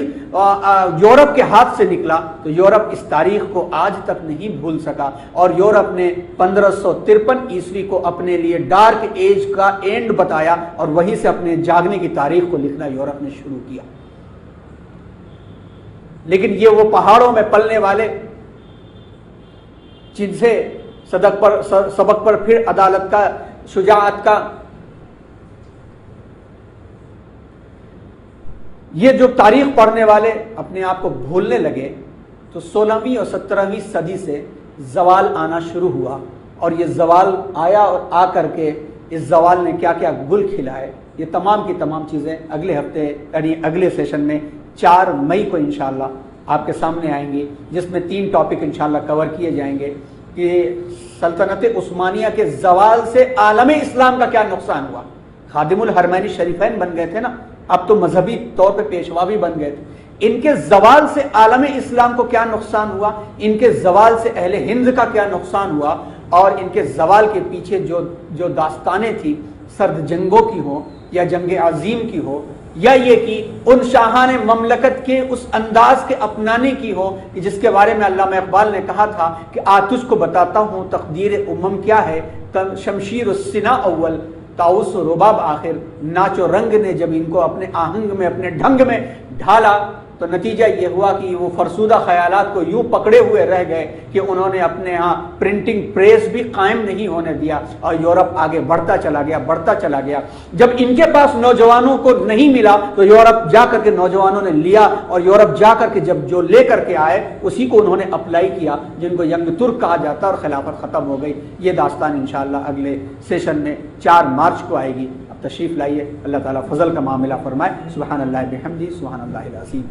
S2: یورپ کے ہاتھ سے نکلا تو یورپ اس تاریخ کو آج تک نہیں بھول سکا، اور یورپ نے 1553 عیسوی کو اپنے لیے ڈارک ایج کا اینڈ بتایا، اور وہیں سے اپنے جاگنے کی تاریخ کو لکھنا یورپ نے شروع کیا۔ لیکن یہ وہ پہاڑوں میں پلنے والے جن سے سبق پر پھر عدالت کا، شجاعت کا، یہ جو تاریخ پڑھنے والے اپنے آپ کو بھولنے لگے تو 16ویں اور 17ویں صدی سے زوال آنا شروع ہوا، اور یہ زوال آیا، اور آ کر کے اس زوال نے کیا کیا گل کھلائے، یہ تمام کی تمام چیزیں اگلے ہفتے یعنی اگلے سیشن میں 4 مئی کو انشاءاللہ آپ کے سامنے آئیں گی، جس میں 3 ٹاپک انشاءاللہ کور کیے جائیں گے کہ سلطنت عثمانیہ کے زوال سے عالم اسلام کا کیا نقصان ہوا۔ خادم الحرمین شریفین بن گئے تھے نا، اب تو مذہبی طور پہ پیشوا بھی بن گئے تھے، ان کے زوال سے عالم اسلام کو کیا نقصان ہوا، ان کے زوال سے اہل ہند کا کیا نقصان ہوا، اور ان کے زوال کے پیچھے جو داستانیں تھیں سرد جنگوں کی ہو یا جنگ عظیم کی ہو، یا یہ کہ ان شاہان مملکت کے اس انداز کے اپنانے کی ہو کہ جس کے بارے میں علامہ اقبال نے کہا تھا کہ آتش کو بتاتا ہوں تقدیر امم کیا ہے، شمشیر السنا اول تاؤس و رباب آخر، ناچ و رنگ نے جب ان کو اپنے آہنگ میں اپنے ڈھنگ میں ڈھالا تو نتیجہ یہ ہوا کہ وہ فرسودہ خیالات کو یوں پکڑے ہوئے رہ گئے کہ انہوں نے اپنے ہاں پرنٹنگ پریس بھی قائم نہیں ہونے دیا، اور یورپ آگے بڑھتا چلا گیا۔ جب ان کے پاس نوجوانوں کو نہیں ملا تو یورپ جا کر کے نوجوانوں نے لیا، اور یورپ جا کر کے جب جو لے کر کے آئے اسی کو انہوں نے اپلائی کیا، جن کو ینگ ترک کہا جاتا اور خلافت ختم ہو گئی۔ یہ داستان انشاءاللہ اگلے سیشن میں 4 مارچ کو آئے گی۔ اب تشریف لائیے، اللہ تعالیٰ فضل کا معاملہ فرمائے۔ سبحان اللہ بحمدہ، سبحان اللہ العظیم۔